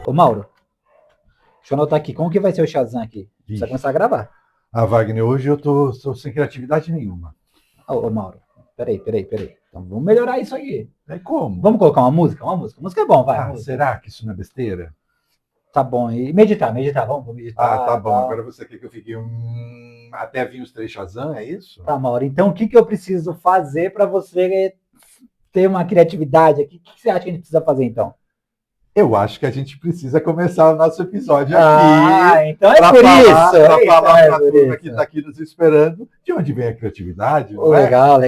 Ô, Mauro, deixa eu anotar aqui. Como que vai ser o Shazam aqui? Precisa começar a gravar. Wagner, hoje eu tô sem criatividade nenhuma. Ô, Mauro, peraí. Então vamos melhorar isso aí. É como? Vamos colocar uma música? Música é bom, vai. Música. Será que isso não é besteira? Tá bom. E meditar, vamos meditar. Tá bom. Agora você quer que eu fique até vir os 3 Shazam, é isso? Tá, Mauro. Então o que eu preciso fazer para você ter uma criatividade aqui? O que você acha que a gente precisa fazer então? Eu acho que a gente precisa começar o nosso episódio aqui. Então é por isso. Para falar para a turma que está aqui nos esperando de onde vem a criatividade. Legal.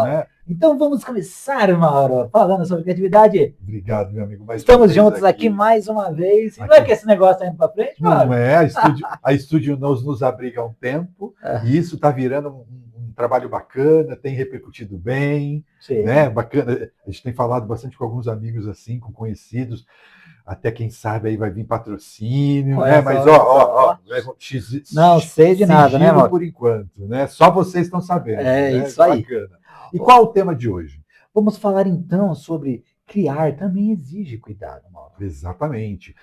Né? Então vamos começar, Mauro, falando sobre criatividade. Obrigado, meu amigo. Estamos juntos aqui mais uma vez. Não é que esse negócio está indo para frente, Mauro? Não é. A Estúdio nos abriga há um tempo e isso está virando um trabalho bacana, tem repercutido bem, né? Bacana. A gente tem falado bastante com alguns amigos assim, com conhecidos. Até quem sabe aí vai vir patrocínio, né? Mas não sei de nada, né, Mauro? Por enquanto, né? Só vocês estão sabendo. Isso aí. Bacana. E qual o tema de hoje? Vamos falar então sobre criar também exige cuidado, Mauro. Exatamente.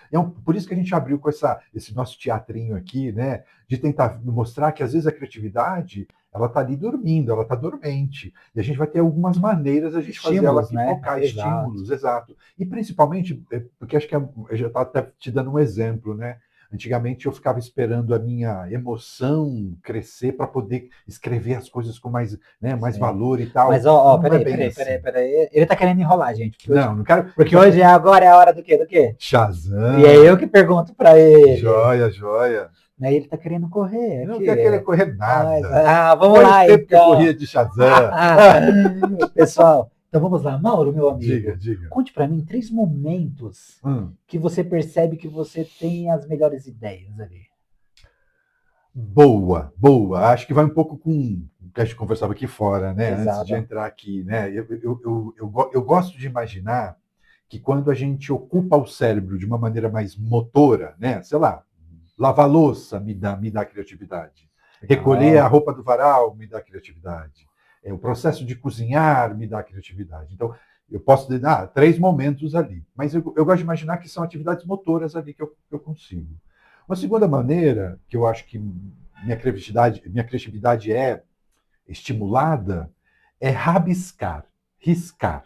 Por isso que a gente abriu com esse nosso teatrinho aqui, né? De tentar mostrar que às vezes a criatividade ela está ali dormindo, ela está dormente. E a gente vai ter algumas maneiras de a gente fazer ela pipocar, estímulos, exato. E principalmente, porque acho que eu já estava até te dando um exemplo, né? Antigamente eu ficava esperando a minha emoção crescer para poder escrever as coisas com mais valor e tal. Mas, peraí. Ele tá querendo enrolar, gente. Não quero. Porque hoje agora é a hora do quê? Shazam. E é eu que pergunto para ele. Joia. Ele tá querendo correr. Não quer querer correr nada. Vamos lá, então. Que eu corria de Shazam. Pessoal. Então vamos lá, Mauro, meu amigo. Diga. Conte para mim 3 momentos que você percebe que você tem as melhores ideias ali. Boa. Acho que vai um pouco com o que a gente conversava aqui fora, né? Exato. Antes de entrar aqui, né? Eu gosto de imaginar que quando a gente ocupa o cérebro de uma maneira mais motora, né? Sei lá, lavar louça me dá criatividade. Recolher a roupa do varal me dá criatividade. O processo de cozinhar me dá criatividade. Então, eu posso dar 3 momentos ali. Mas eu gosto de imaginar que são atividades motoras ali que eu consigo. Uma segunda maneira que eu acho que minha criatividade é estimulada é rabiscar, riscar.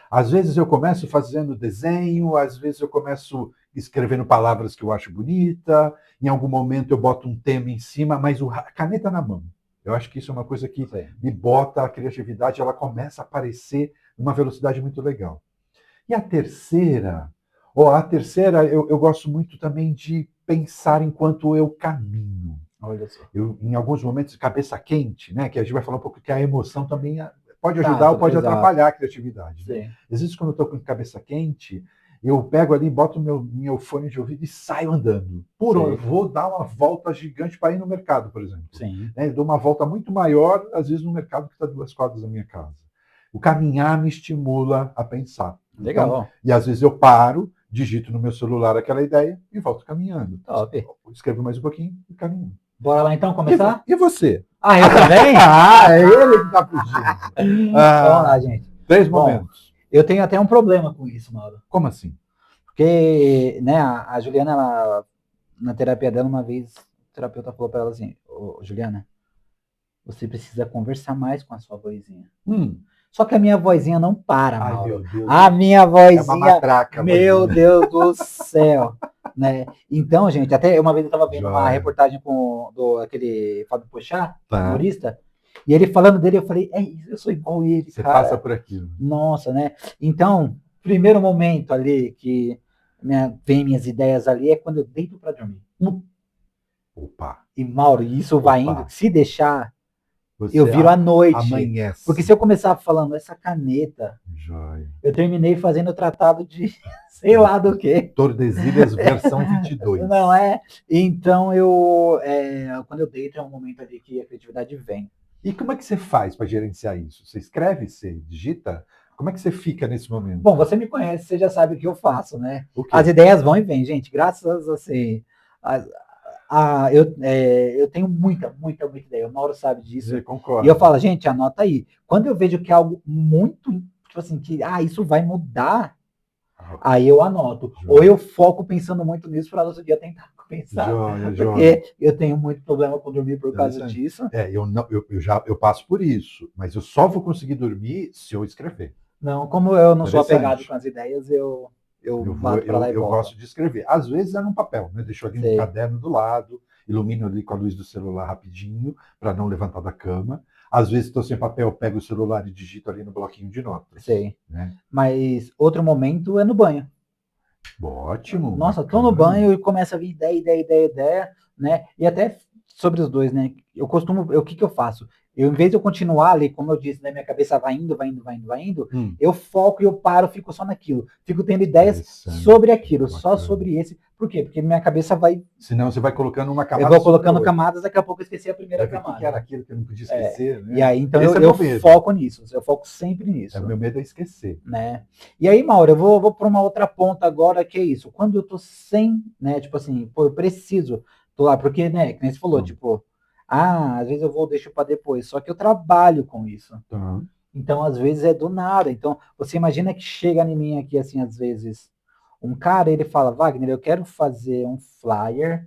Às vezes eu começo fazendo desenho, às vezes eu começo escrevendo palavras que eu acho bonita, em algum momento eu boto um tema em cima, mas a caneta na mão. Eu acho que isso é uma coisa que me bota a criatividade, ela começa a aparecer numa velocidade muito legal. E a terceira, eu gosto muito também de pensar enquanto eu caminho. Olha só. Em alguns momentos, cabeça quente, né? Que a gente vai falar um pouco que a emoção também pode ajudar ou pode atrapalhar a criatividade. Né? Às vezes, quando eu estou com cabeça quente, eu pego ali, boto meu fone de ouvido e saio andando. Vou dar uma volta gigante para ir no mercado, por exemplo. Né? Eu dou uma volta muito maior, às vezes, no mercado que está 2 quadras da minha casa. O caminhar me estimula a pensar. Legal. Então, e às vezes eu paro, digito no meu celular aquela ideia e volto caminhando. Top. Escrevo mais um pouquinho e caminho. Bora lá então começar? E você? Eu também? É ele que tá fugindo. Vamos lá, gente. 3 momentos. Eu tenho até um problema com isso, Mauro. Como assim? Porque, né, a Juliana, na terapia dela, uma vez, o terapeuta falou para ela assim, Juliana, você precisa conversar mais com a sua vozinha. Só que a minha vozinha não para, Mauro. A minha vozinha... É uma matraca. Meu Deus do céu. Né? Então, gente, até uma vez eu estava vendo uma reportagem do aquele Fábio Pochá, humorista, e ele falando dele, eu falei, eu sou igual ele, Você passa por aquilo. Nossa, né? Então, primeiro momento ali que vem minhas ideias ali é quando eu deito para dormir. Opa! E, Mauro, isso vai indo, se deixar... eu viro à noite. Amanhece. Porque se eu começar falando essa caneta, eu terminei fazendo o tratado de sei lá do quê. Tordesilhas versão 22. Não é? Então, quando eu deito, é um momento ali que a criatividade vem. E como é que você faz para gerenciar isso? Você escreve, você digita? Como é que você fica nesse momento? Bom, você me conhece, você já sabe o que eu faço, né? As ideias vão e vêm, gente. Graças assim... eu tenho muita ideia. O Mauro sabe disso. Eu concordo. E eu falo, gente, anota aí. Quando eu vejo que é algo muito, tipo assim, que isso vai mudar, Aí eu anoto. Ou eu foco pensando muito nisso para no outro dia tentar pensar. Porque eu tenho muito problema com dormir por causa disso. Eu passo por isso, mas eu só vou conseguir dormir se eu escrever. Não, como eu não sou apegado com as ideias, eu bato para lá e volto. Eu gosto de escrever. Às vezes é num papel, né? Deixo ali no caderno do lado, ilumino ali com a luz do celular rapidinho, para não levantar da cama. Às vezes estou sem papel, pego o celular e digito ali no bloquinho de notas. Sei. Né? Mas outro momento é no banho. Ótimo. Nossa, tô no banho e começa a vir ideia, né? E até sobre os dois, né? O que eu faço? Em vez de eu continuar ali, como eu disse, né, minha cabeça vai indo, eu foco e eu paro, fico só naquilo. Fico tendo ideias sobre aquilo, só sobre esse. Por quê? Porque minha cabeça vai... Senão você vai colocando uma camada. Eu vou colocando camadas, daqui a pouco eu esqueci a primeira camada. O que era aquilo que eu não podia esquecer, né? E aí, então eu foco nisso, eu foco sempre nisso. Meu medo é esquecer. Né? E aí, Mauro, eu vou para uma outra ponta agora, que é isso. Quando eu tô sem, né, tipo assim, pô, eu preciso, tô lá, porque, né, que nem você falou, tipo... às vezes eu deixo para depois, só que eu trabalho com isso. Então, às vezes é do nada. Então, você imagina que chega em mim aqui, assim, às vezes, um cara, ele fala, Wagner, eu quero fazer um flyer,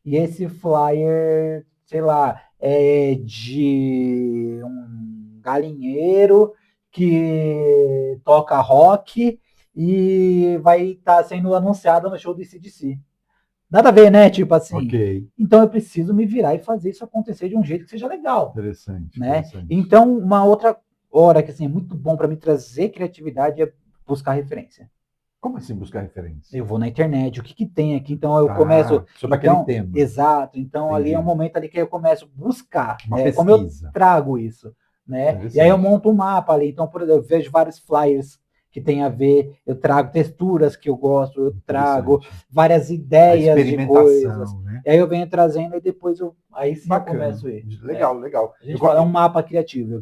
e esse flyer, sei lá, é de um galinheiro que toca rock e vai estar sendo anunciado no show do AC/DC. Nada a ver, né? Tipo assim. Okay. Então eu preciso me virar e fazer isso acontecer de um jeito que seja legal. Interessante. Né? Interessante. Então, uma outra hora que assim, é muito bom para me trazer criatividade é buscar referência. Como assim buscar referência? Eu vou na internet, o que tem aqui? Então eu começo... Sobre aquele tema. Exato. Então ali é um momento ali que eu começo a buscar. Como eu trago isso. Né? E aí eu monto um mapa ali. Então, por exemplo, eu vejo vários flyers que tem a ver, eu trago texturas que eu gosto, eu trago várias ideias de coisas. Né? E aí eu venho trazendo e depois aí sim eu começo a ir. Legal, legal. A gente fala, é um mapa criativo.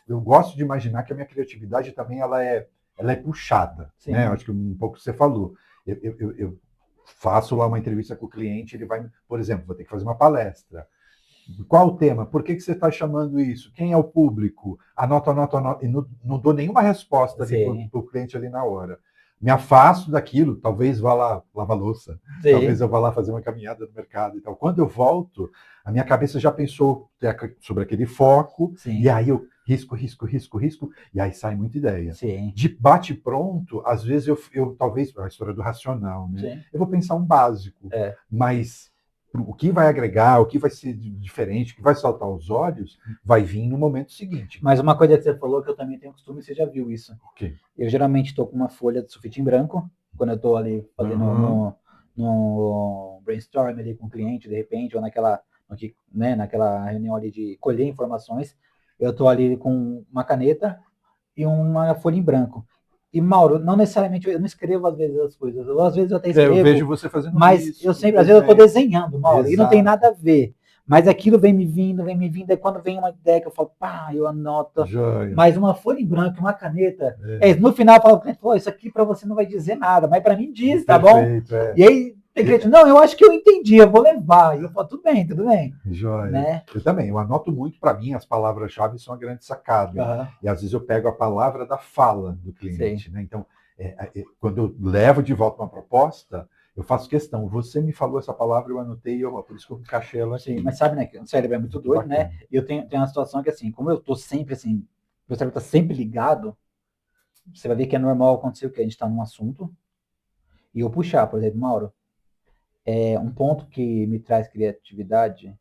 Eu gosto de imaginar que a minha criatividade também ela é puxada. Né? Eu acho que um pouco você falou. Eu faço lá uma entrevista com o cliente, ele vai, por exemplo, vou ter que fazer uma palestra. Qual o tema? Por que você está chamando isso? Quem é o público? Anoto. E não dou nenhuma resposta para o cliente ali na hora. Me afasto daquilo, talvez vá lá lavar louça, talvez eu vá lá fazer uma caminhada no mercado e tal. Quando eu volto, a minha cabeça já pensou sobre aquele foco, e aí eu risco, e aí sai muita ideia. De bate pronto, às vezes eu talvez, a história do racional, né? Eu vou pensar um básico, mas... o que vai agregar, o que vai ser diferente, o que vai saltar aos olhos, vai vir no momento seguinte. Mas uma coisa que você falou que eu também tenho costume, você já viu isso. Okay. Eu geralmente estou com uma folha de sulfite em branco, quando eu estou ali fazendo no brainstorm ali com o cliente, de repente, ou naquela reunião ali de colher informações, eu estou ali com uma caneta e uma folha em branco. E, Mauro, não necessariamente, eu não escrevo às vezes as coisas. Às vezes eu até escrevo. Eu vejo você fazendo mas isso. Eu sempre, às vezes eu estou desenhando, Mauro, exato. E não tem nada a ver. Mas aquilo vem me vindo, e quando vem uma ideia que eu falo, eu anoto. Joia. Mas uma folha em branco, uma caneta. No final eu falo, isso aqui para você não vai dizer nada, mas para mim diz, tá Perfeito, bom? E aí, tem cliente, não, eu acho que eu entendi, eu vou levar. E eu falo, tudo bem. Joia. Né? Eu também, eu anoto muito, para mim, as palavras-chave são a grande sacada. E às vezes eu pego a palavra da fala do cliente, né? Então, quando eu levo de volta uma proposta, eu faço questão. Você me falou essa palavra, eu anotei, por isso que eu encaixei ela aqui. Sim, mas sabe, né, que o cérebro é muito doido, né? E eu tenho uma situação que, assim, como eu tô sempre, assim, meu cérebro tá sempre ligado, você vai ver que é normal acontecer o que? A gente tá num assunto, e eu puxar, por exemplo, Mauro, um ponto que me traz criatividade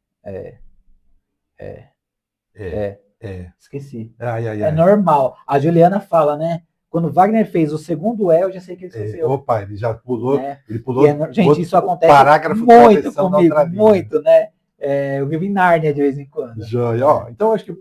esqueci. É normal. A Juliana fala, né? Quando o Wagner fez o segundo eu já sei que ele esqueceu. Opa, ele já pulou. Ele pulou. Gente, isso acontece parágrafo muito comigo, muito, né? Eu vivo em Nárnia de vez em quando. Joia. Então, acho que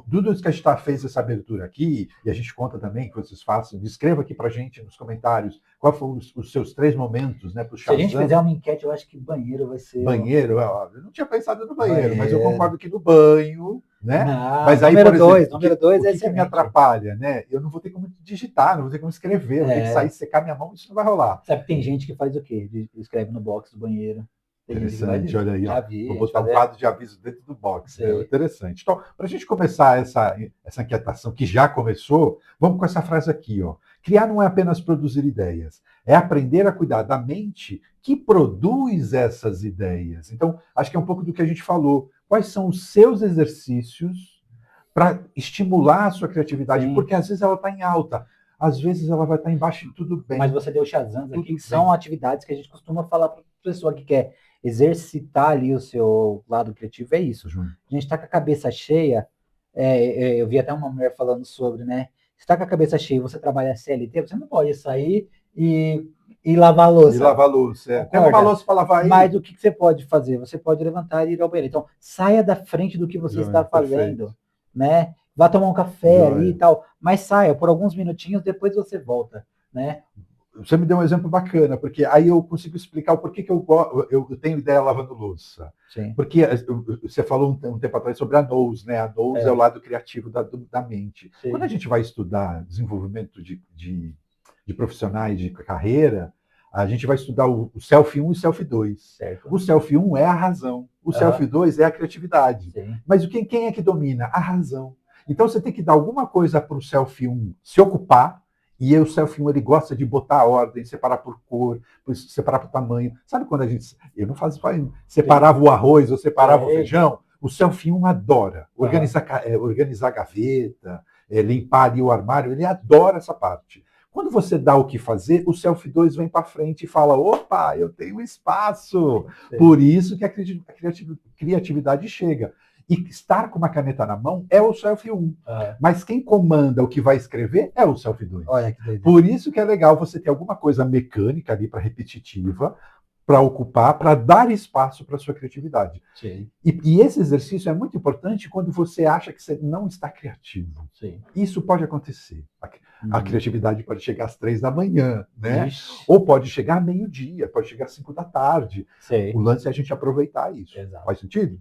tudo isso que a gente fez essa abertura aqui, e a gente conta também que vocês façam, escreva aqui pra gente nos comentários quais foram os seus 3 momentos, né? Se a gente fizer uma enquete, eu acho que banheiro vai ser... Banheiro? Eu não tinha pensado no banheiro, mas eu concordo que no banho... Né? Não, mas aí, número 2 o que me atrapalha, né? Eu não vou ter como digitar, não vou ter como escrever, eu vou ter que sair, secar minha mão, isso não vai rolar. Sabe que tem gente que faz o quê? Escreve no box do banheiro. Interessante, olha aí. Vou botar um quadro de aviso dentro do box. Né? Interessante. Então, para a gente começar essa inquietação que já começou, vamos com essa frase aqui. Criar não é apenas produzir ideias, É aprender a cuidar da mente que produz essas ideias. Então, acho que é um pouco do que a gente falou. Quais são os seus exercícios para estimular a sua criatividade? Sim. Porque às vezes ela está em alta, às vezes ela vai estar embaixo e tudo bem. Mas você deu Shazams aqui, Tudo que são bem. atividades que a gente costuma falar para a pessoa que quer exercitar ali o seu lado criativo, é isso. Júnior. A gente está com a cabeça cheia, eu vi até uma mulher falando sobre, né? Você está com a cabeça cheia e você trabalha CLT, você não pode sair e lavar a louça. E lavar a louça. É. Tem Concorda? uma louça para lavar aí. Mas o que você pode fazer? Você pode levantar e ir ao banheiro. Então, saia da frente do que você Joia, está fazendo, perfeito. né? Vá tomar um café Joia. ali e tal, mas saia por alguns minutinhos, depois você volta, né? Você me deu um exemplo bacana, porque aí eu consigo explicar o porquê que eu tenho ideia lavando louça. Sim. Porque você falou um tempo atrás sobre a nous, né? A nous é o lado criativo da mente. Sim. Quando a gente vai estudar desenvolvimento de profissionais de carreira, a gente vai estudar o Self 1 e o Self 2. Certo. O Self 1 é a razão, o Self 2 é a criatividade. Sim. Mas quem é que domina? A razão. Então você tem que dar alguma coisa para o Self 1 se ocupar. E o Self 1 ele gosta de botar a ordem, separar por cor, separar por tamanho. Sabe quando a gente. Eu não faço separava o arroz ou separava o feijão? O Self 1 adora. Organizar a gaveta, limpar ali o armário, ele adora essa parte. Quando você dá o que fazer, o Self 2 vem para frente e fala: opa, eu tenho espaço. Sim. Por isso que a criatividade chega. E estar com uma caneta na mão é o Self 1. Mas quem comanda o que vai escrever é o Self 2. Olha que doido. Por isso que é legal você ter alguma coisa mecânica ali para repetitiva, para ocupar, para dar espaço para a sua criatividade. Sim. E esse exercício é muito importante quando você acha que você não está criativo. Sim. Isso pode acontecer. A criatividade pode chegar às 3 da manhã, né? Ixi. Ou pode chegar a meio-dia, pode chegar às 5 da tarde. Sim. O lance é a gente aproveitar isso. Exato. Faz sentido?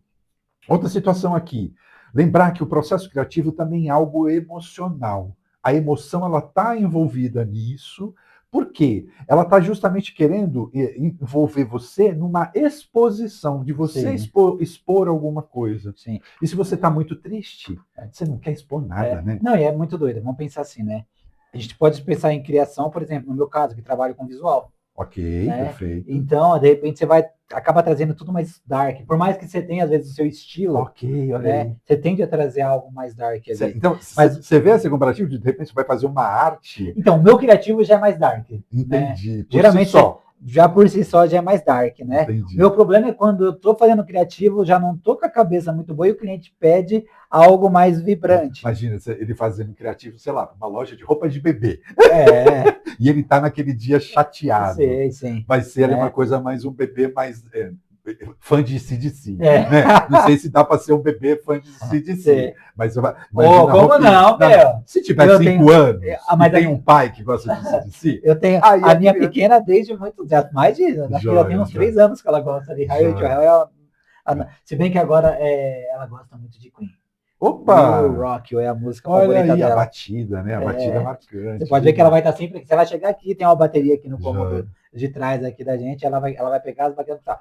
Outra situação aqui. Lembrar que o processo criativo também é algo emocional. A emoção ela está envolvida nisso. Por quê? Ela está justamente querendo envolver você numa exposição, de você expor alguma coisa. Sim. E se você está muito triste, você não quer expor nada, né? Não, e é muito doido. Vamos pensar assim, né? A gente pode pensar em criação, por exemplo, no meu caso, que trabalho com visual. Ok, né? Perfeito. Então, de repente, você acaba trazendo tudo mais dark. Por mais que você tenha, às vezes, o seu estilo. Ok, olha aí. Você tende a trazer algo mais dark ali. Então, mas você vê esse comparativo? De repente, você vai fazer uma arte. Então, o meu criativo já é mais dark. Entendi. Né? Geralmente, já por si só, já é mais dark, né? Entendi. Meu problema é quando eu tô fazendo criativo, já não tô com a cabeça muito boa e o cliente pede algo mais vibrante. Imagina, ele fazendo criativo, sei lá, uma loja de roupa de bebê. E ele tá naquele dia chateado. Sim. Vai ser uma coisa mais um bebê mais fã de CDC. Né? Não sei se dá para ser um bebê fã de CDC. Mas como não, meu? Se tiver 5 anos e tem um pai que gosta de CDC. Eu tenho a minha pequena desde muito tempo, mais de já tem uns 3 anos que ela gosta de Higher Joel. Se bem que agora ela gosta muito de Queen. Opa! New Rock é a música favorita dela. Olha aí, a batida, né? A batida marcante. Você pode ver que ela vai estar sempre... Se ela chegar aqui, tem uma bateria aqui no cômodo de trás aqui da gente, ela vai pegar, ela vai cantar.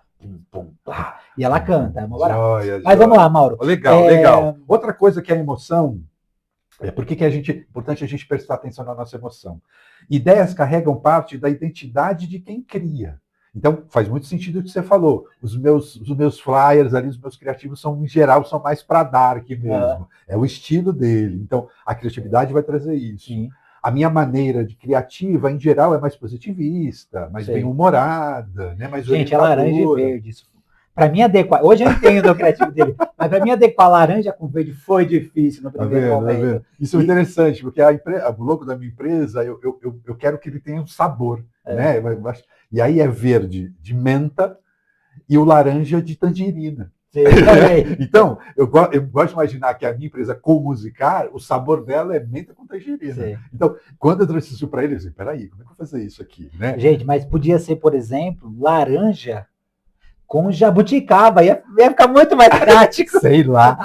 E ela canta, é uma barata. Mas vamos lá, Mauro. Legal. Outra coisa que é a emoção, por que é importante a gente prestar atenção na nossa emoção? Ideias carregam parte da identidade de quem cria. Então, faz muito sentido o que você falou. Os meus flyers ali, os meus criativos em geral, são mais para dark mesmo. É o estilo dele. Então, a criatividade vai trazer isso. Sim. A minha maneira de criativa, em geral, é mais positivista, mais bem-humorada, né? Mais gente, é laranja e verde. Para mim adequar, hoje eu entendo o criativo dele, mas para mim adequar laranja com verde foi difícil no primeiro momento. Isso é interessante, porque o logo da minha empresa, eu quero que ele tenha um sabor, né? E aí é verde de menta e o laranja de tangerina. Sim, então, eu gosto de imaginar que a minha empresa Comusicar, o sabor dela é menta com tangerina. Sim. Então, quando eu trouxe isso para ele, eu disse, peraí, como é que eu vou fazer isso aqui? Né? Gente, mas podia ser, por exemplo, laranja com jabuticaba, ia ficar muito mais prático. Sei lá.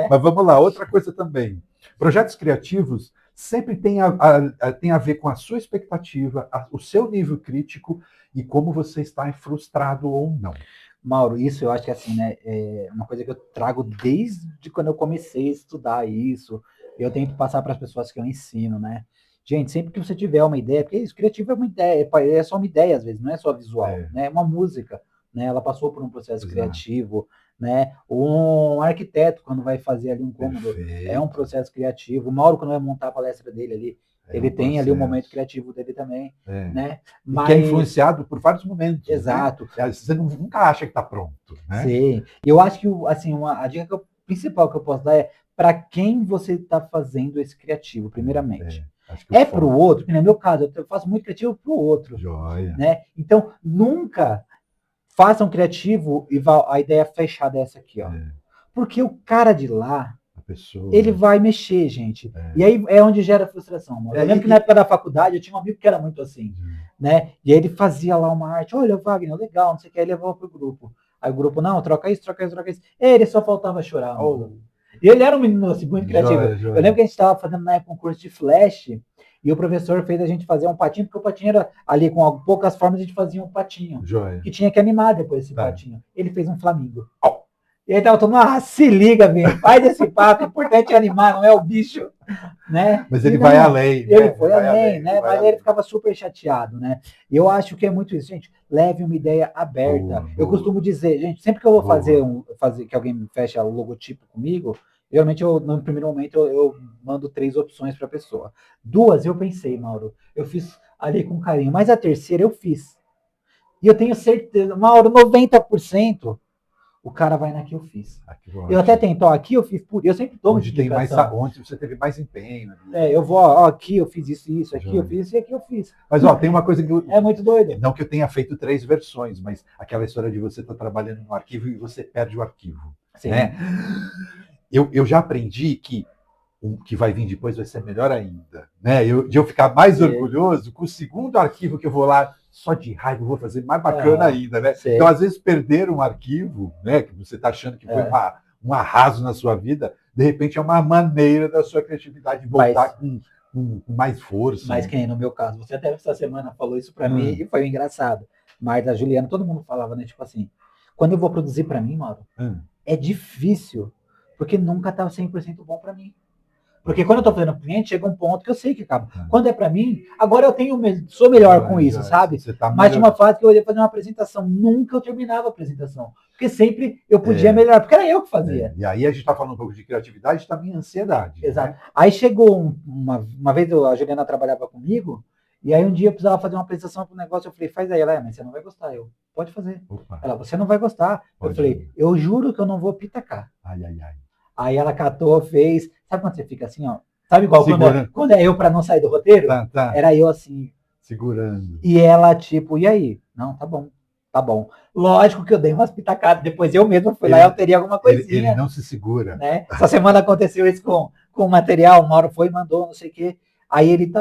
Mas vamos lá, outra coisa também. Projetos criativos sempre tem a ver com a sua expectativa, o seu nível crítico e como você está frustrado ou não. Mauro, isso eu acho que assim, né, é uma coisa que eu trago desde quando eu comecei a estudar isso, eu tento passar para as pessoas que eu ensino, né? Gente, sempre que você tiver uma ideia, porque isso, criativo é uma ideia, é só uma ideia às vezes, não é só visual, né? É uma música, né? Ela passou por um processo criativo, né? Um arquiteto, quando vai fazer ali um cômodo, é um processo criativo. O Mauro, quando vai montar a palestra dele ali, ele tem ali um momento criativo dele também, né? Mas... que é influenciado por vários momentos. Exato. Né? Você nunca acha que está pronto. Né? Sim. E eu acho que assim, a dica principal que eu posso dar é para quem você está fazendo esse criativo, primeiramente. É para o outro, que no meu caso, eu faço muito criativo para o outro. Joia. Né? Então, nunca faça um criativo e a ideia fechada é essa aqui, ó. Porque o cara de lá, ele vai mexer, gente. E aí é onde gera frustração. Mano. Eu lembro que na época da faculdade eu tinha um amigo que era muito assim, né? E aí ele fazia lá uma arte, olha, Wagner, legal, não sei o que, aí levou pro grupo. Aí o grupo, não, troca isso, troca isso, troca isso. Ele só faltava chorar. E ele era um menino assim, muito criativo. Eu lembro que a gente estava fazendo na época um curso de Flash, e o professor fez a gente fazer um patinho, porque o patinho era ali com poucas formas, a gente fazia um patinho. Que tinha que animar depois esse patinho. Ele fez um flamingo. E aí tava todo mundo, se liga, velho, faz esse pato, o importante é animar, não é o bicho, né? Mas ele vai além. Ele foi além, né? Mas ele ficava super chateado, né? E eu acho que é muito isso, gente, leve uma ideia aberta. Eu costumo dizer, gente, sempre que eu vou fazer que alguém me fecha o logotipo comigo, geralmente no primeiro momento eu mando 3 opções para a pessoa. 2 eu pensei, Mauro, eu fiz ali com carinho, mas a terceira eu fiz. E eu tenho certeza, Mauro, 90%, o cara vai na que eu fiz. Eu até tento, aqui eu fiz por. Eu sempre tomo onde você teve mais empenho. Eu vou, aqui eu fiz isso, aqui eu fiz isso e aqui eu fiz. Mas tem uma coisa que é muito doido. Não que eu tenha feito 3 versões, mas aquela história de você estar trabalhando no arquivo e você perde o arquivo. Sim. Né? Eu já aprendi que o que vai vir depois vai ser melhor ainda. Né? De eu ficar mais orgulhoso com o segundo arquivo que eu vou lá. Só de raiva eu vou fazer mais bacana ainda, né? Sim. Então, às vezes, perder um arquivo, né, que você está achando que foi um arraso na sua vida, de repente é uma maneira da sua criatividade voltar com mais força. Mas que no meu caso, você até essa semana falou isso para mim e foi engraçado. Mas a Juliana, todo mundo falava, né? Tipo assim, quando eu vou produzir para mim, Mauro, é difícil, porque nunca tá 100% bom para mim. Porque quando eu tô fazendo cliente, chega um ponto que eu sei que acaba. Quando é para mim, agora eu sou melhor com isso, sabe? Mas tinha uma fase que eu ia fazer uma apresentação, nunca eu terminava a apresentação. Porque sempre eu podia melhorar, porque era eu que fazia. E aí a gente está falando um pouco de criatividade, também ansiedade. Exato. Né? Aí chegou uma vez a Juliana trabalhava comigo, e aí um dia eu precisava fazer uma apresentação para um negócio, eu falei, faz aí. Ela, mas você não vai gostar. Eu, pode fazer. Opa. Ela, você não vai gostar. Eu falei, eu juro que eu não vou pitacar. Aí ela catou, fez. Sabe quando você fica assim, ó? Sabe igual quando é eu para não sair do roteiro? Era eu assim. Segurando. E ela, tipo, e aí? Não, tá bom. Tá bom. Lógico que eu dei umas pitacadas. Depois eu mesmo fui lá e alterei alguma coisinha. Ele não se segura. Né? Essa semana aconteceu isso com o material. O Mauro foi e mandou, não sei o quê. Aí ele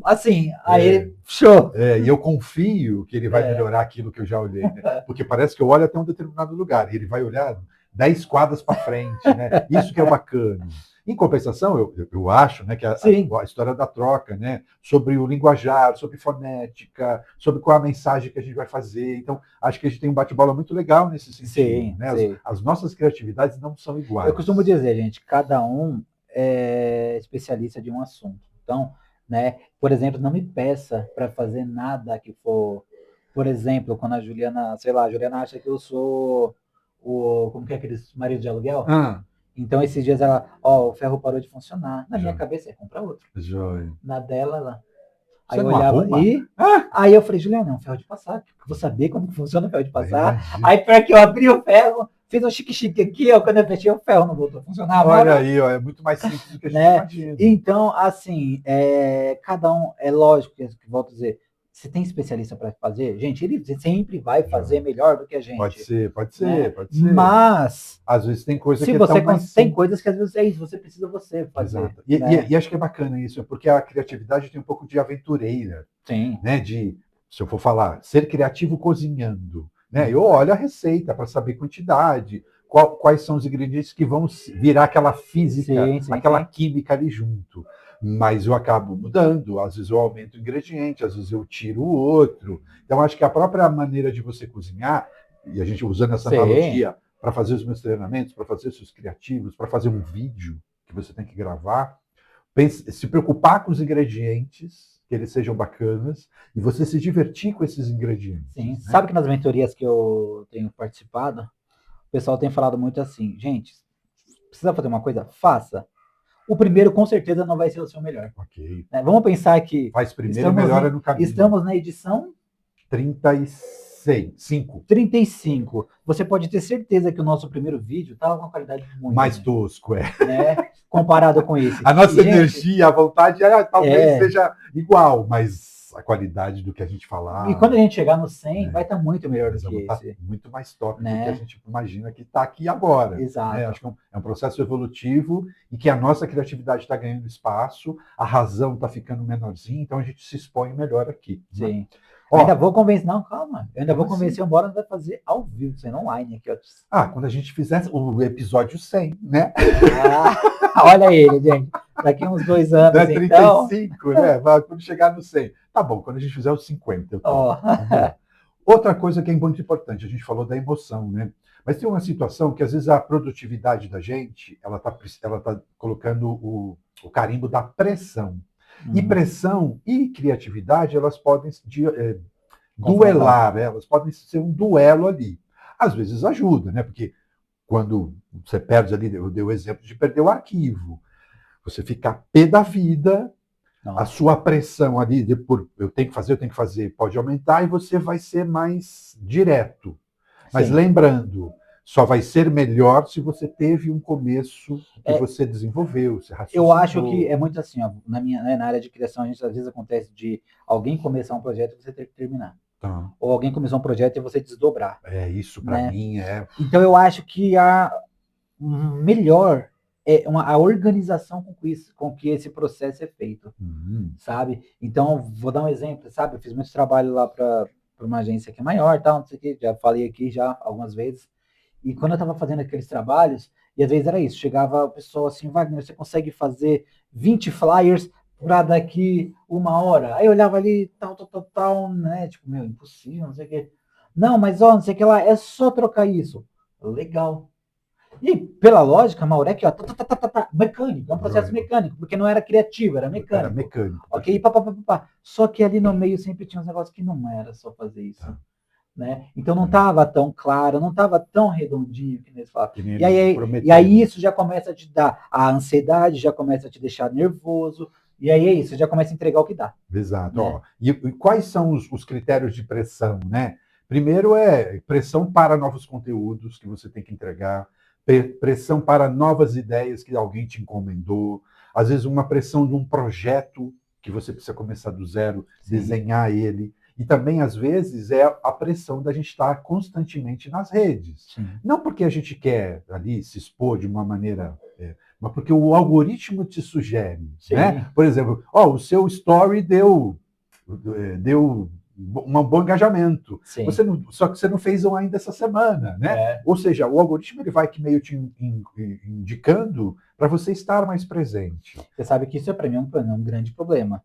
assim, aí ele show. E eu confio que ele vai melhorar aquilo que eu já olhei, né? Porque parece que eu olho até um determinado lugar, e ele vai olhar 10 quadras para frente, né? Isso que é bacana. Em compensação, eu acho, né, que a história da troca, né, sobre o linguajar, sobre fonética, sobre qual a mensagem que a gente vai fazer. Então, acho que a gente tem um bate-bola muito legal nesse sentido. Sim, né? As nossas criatividades não são iguais. Eu costumo dizer, gente, cada um é especialista de um assunto. Então, né, por exemplo, não me peça para fazer nada que for, por exemplo, quando a Juliana, sei lá, a Juliana acha que eu sou como que é aqueles maridos de aluguel? Então, esses dias ela, o ferro parou de funcionar. Na minha cabeça, comprar outro. Joia. Na dela, ela. Aí eu olhava aí eu falei, Juliana, é um ferro de passar. Eu vou saber como funciona o ferro de passar. Aí, para que eu abri o ferro, fiz um chique-chique aqui, quando eu fechei o ferro, não voltou a funcionar. Olha aí, é muito mais simples do que a gente imagina. Então, assim, cada um, é lógico que volto a dizer, você tem especialista para fazer? Gente, ele sempre vai fazer melhor do que a gente. Pode ser. Mas, às vezes tem coisa que tem coisas que às vezes é isso, você precisa fazer. Exato. E acho que é bacana isso, porque a criatividade tem um pouco de aventureira. Sim. Né? Se eu for falar, ser criativo cozinhando. Né? Eu olho a receita para saber quantidade, quais são os ingredientes que vão virar aquela física, aquela química ali junto. Mas eu acabo mudando, às vezes eu aumento o ingrediente, às vezes eu tiro o outro. Então, acho que a própria maneira de você cozinhar, e a gente usando essa analogia para fazer os meus treinamentos, para fazer os seus criativos, para fazer um vídeo que você tem que gravar, se preocupar com os ingredientes, que eles sejam bacanas, e você se divertir com esses ingredientes. Sim. Né? Sabe que nas mentorias que eu tenho participado, o pessoal tem falado muito assim, gente, precisa fazer uma coisa? Faça. O primeiro, com certeza, não vai ser o seu melhor. Ok. Né? Vamos pensar que Faz primeiro e melhora no caminho. Estamos na edição 35. Você pode ter certeza que o nosso primeiro vídeo estava com uma qualidade muito mais tosco, né? Comparado com esse. A nossa energia, a vontade, talvez seja igual, mas a qualidade do que a gente falar. E quando a gente chegar no 100, vai estar muito melhor do que esse. Muito mais top do que a gente imagina que está aqui agora. Exato. Né? Acho que é um processo evolutivo e que a nossa criatividade está ganhando espaço, a razão está ficando menorzinha, então a gente se expõe melhor aqui. Sim. Né? Ainda vou convencer, não, calma. Eu ainda vou convencer o Bora vai fazer ao vivo, sendo online aqui. Ó. Quando a gente fizer o episódio 100, né? Olha ele, gente. Daqui uns 2 anos, 35, né? Quando chegar no 100. Tá bom, quando a gente fizer os 50. Outra coisa que é muito importante, a gente falou da emoção, né? Mas tem uma situação que às vezes a produtividade da gente, ela tá colocando o carimbo da pressão. E pressão e criatividade, elas podem duelar, elas podem ser um duelo ali. Às vezes ajuda, né? Porque quando você perde ali, eu dei o exemplo de perder o arquivo, você fica pé da vida, a sua pressão ali, eu tenho que fazer, pode aumentar e você vai ser mais direto. Mas lembrando, só vai ser melhor se você teve um começo que você desenvolveu, você raciocinou. Eu acho que é muito assim, ó, na área de criação, às vezes acontece de alguém começar um projeto e você ter que terminar. Ou alguém começou um projeto e você desdobrar. Isso para mim é... Então eu acho que a melhor é a organização com que esse processo é feito, sabe? Então, vou dar um exemplo, sabe? Eu fiz muito trabalho lá para uma agência que é maior, tal, não sei o que, já falei aqui já algumas vezes. E quando eu estava fazendo aqueles trabalhos, e às vezes era isso, chegava o pessoal assim, Wagner, você consegue fazer 20 flyers para daqui 1 hora? Aí eu olhava ali, tal, né? Tipo, meu, impossível, não sei o que. Não, mas ó, não sei o que lá, é só trocar isso. Legal. E pela lógica, Maurek, ó, mecânico, é um processo mecânico, porque não era criativo, era mecânico. Era mecânico. Ok, Só que ali no meio sempre tinha uns negócios que não era só fazer isso. Né? Então não estava tão claro, não estava tão redondinho que eles falam. E aí isso já começa a te dar a ansiedade, já começa a te deixar nervoso, e aí é isso, já começa a entregar o que dá. Exato. Né? Ó, e quais são os critérios de pressão, né? Primeiro é pressão para novos conteúdos que você tem que entregar, pressão para novas ideias que alguém te encomendou, às vezes uma pressão de um projeto que você precisa começar do zero, desenhar ele. E também, às vezes, é a pressão da gente estar constantemente nas redes. Não porque a gente quer ali se expor de uma maneira... mas porque o algoritmo te sugere. Né? Por exemplo, o seu story deu um bom engajamento. Só que você não fez ainda essa semana. Né? Ou seja, o algoritmo ele vai meio te indicando para você estar mais presente. Você sabe que isso é para mim um grande problema.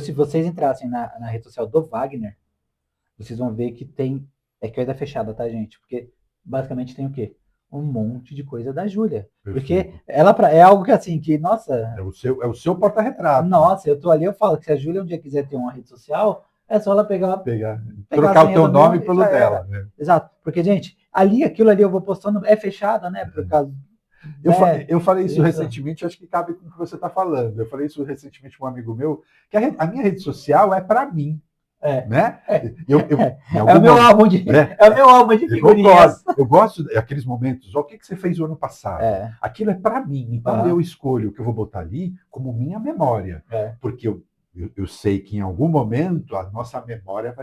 Se vocês entrassem na rede social do Wagner, vocês vão ver que tem... É coisa fechada, tá, gente? Porque basicamente tem o quê? Um monte de coisa da Júlia. Porque ela é algo que assim, que, nossa... É o seu porta-retrato. Nossa, eu tô ali, eu falo que se a Júlia um dia quiser ter uma rede social, é só ela trocar o teu nome pelo dela. Né? Exato. Porque, gente, aquilo ali eu vou postando, é fechada, né? Por causa... Eu falei isso recentemente, acho que cabe com o que você está falando. Eu falei isso recentemente com um amigo meu, que a minha rede social é para mim. Né? É o meu álbum de figurinhas. Eu gosto daqueles momentos. O que você fez o ano passado? Aquilo é para mim. Então eu escolho o que eu vou botar ali como minha memória. Porque eu sei que em algum momento a nossa memória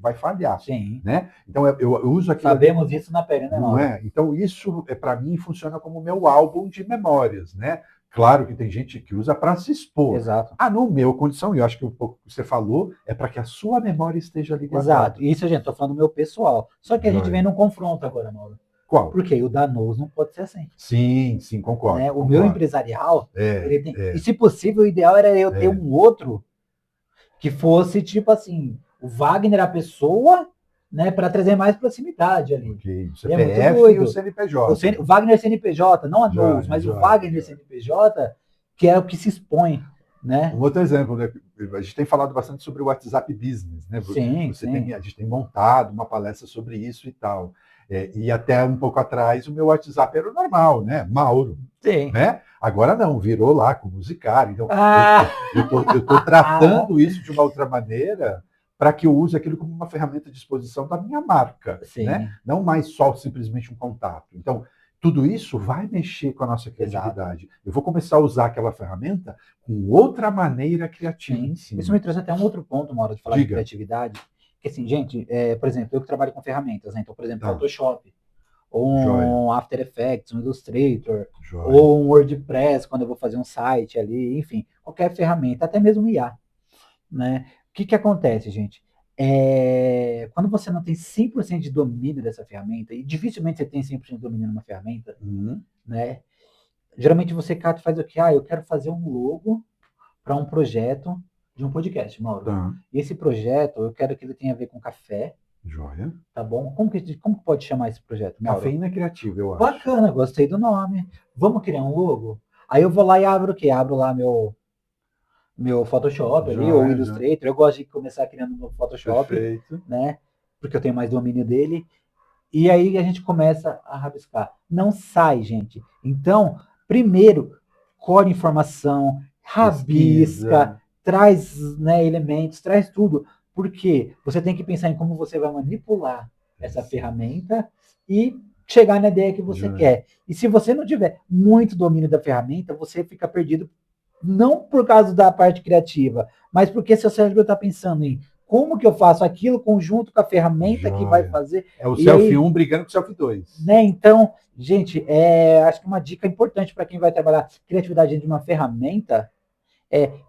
vai falhar. Né? Então eu uso aquilo. Sabemos isso na pele, né? Não é? Então isso para mim funciona como meu álbum de memórias, né? Claro que tem gente que usa para se expor. Exato. No meu condição, e eu acho que o pouco que você falou é para que a sua memória esteja ali guardada. Exato. Isso, gente, tô falando do meu pessoal. Só que a gente vem num confronto agora, Mauro. Qual? Porque o Danoso não pode ser assim. Sim, concordo. Né? O concordo. meu empresarial, e se possível, o ideal era eu ter um outro que fosse tipo assim, o Wagner, a pessoa, né, para trazer mais proximidade ali. Okay. O CPF e o CNPJ. O Wagner CNPJ, não a Nous, mas o Wagner CNPJ, que é o que se expõe. né? Um outro exemplo, né? A gente tem falado bastante sobre o WhatsApp Business, né? Sim, sim. A gente tem montado uma palestra sobre isso e tal. E até um pouco atrás o meu WhatsApp era o normal, né? Mauro, Sim. né? Agora não, virou lá com o Musicário. Então, Ah! eu tô tratando isso de uma outra maneira para que eu use aquilo como uma ferramenta de exposição da minha marca, né? Sim, Não mais só simplesmente um contato. Então, tudo isso vai mexer com a nossa exato. criatividade. Eu vou começar a usar aquela ferramenta com outra maneira criativa em Sim. Isso cima. me trouxe até um outro ponto, uma hora de falar de Diga. criatividade, que assim, gente, por exemplo, eu que trabalho com ferramentas, né? Então, por exemplo, Tá. Photoshop, ou Joia. um After Effects, um Illustrator, Joia. ou um WordPress, quando eu vou fazer um site ali, enfim, qualquer ferramenta, até mesmo IA, né? O que que acontece, gente? Quando você não tem 100% de domínio dessa ferramenta, e dificilmente você tem 100% de domínio numa ferramenta, né? Geralmente você cata e faz o quê? Eu quero fazer um logo para um projeto de um podcast, Mauro. Tá. E esse projeto, eu quero que ele tenha a ver com café, Joia. tá bom? Como que pode chamar esse projeto, Mauro? Cafeína criativa, eu acho. Bacana, gostei do nome. Vamos criar um logo? Aí eu vou lá e abro o quê? Abro lá meu Photoshop ali, ou Joia, joia. Illustrator. Eu gosto de começar criando no Photoshop, Perfeito. né? Porque eu tenho mais domínio dele. E aí a gente começa a rabiscar. Não sai, gente. Então, primeiro, colhe informação, rabisca, Pesquisa. traz, né, elementos, traz tudo. Porque você tem que pensar em como você vai manipular essa ferramenta e chegar na ideia que você Joia. quer. E se você não tiver muito domínio da ferramenta, você fica perdido, não por causa da parte criativa, mas porque seu cérebro está pensando em como que eu faço aquilo conjunto com a ferramenta que vai Joia. fazer. É o E selfie aí, 1 brigando com o selfie 2. né? Então, gente, acho que uma dica importante para quem vai trabalhar criatividade dentro de uma ferramenta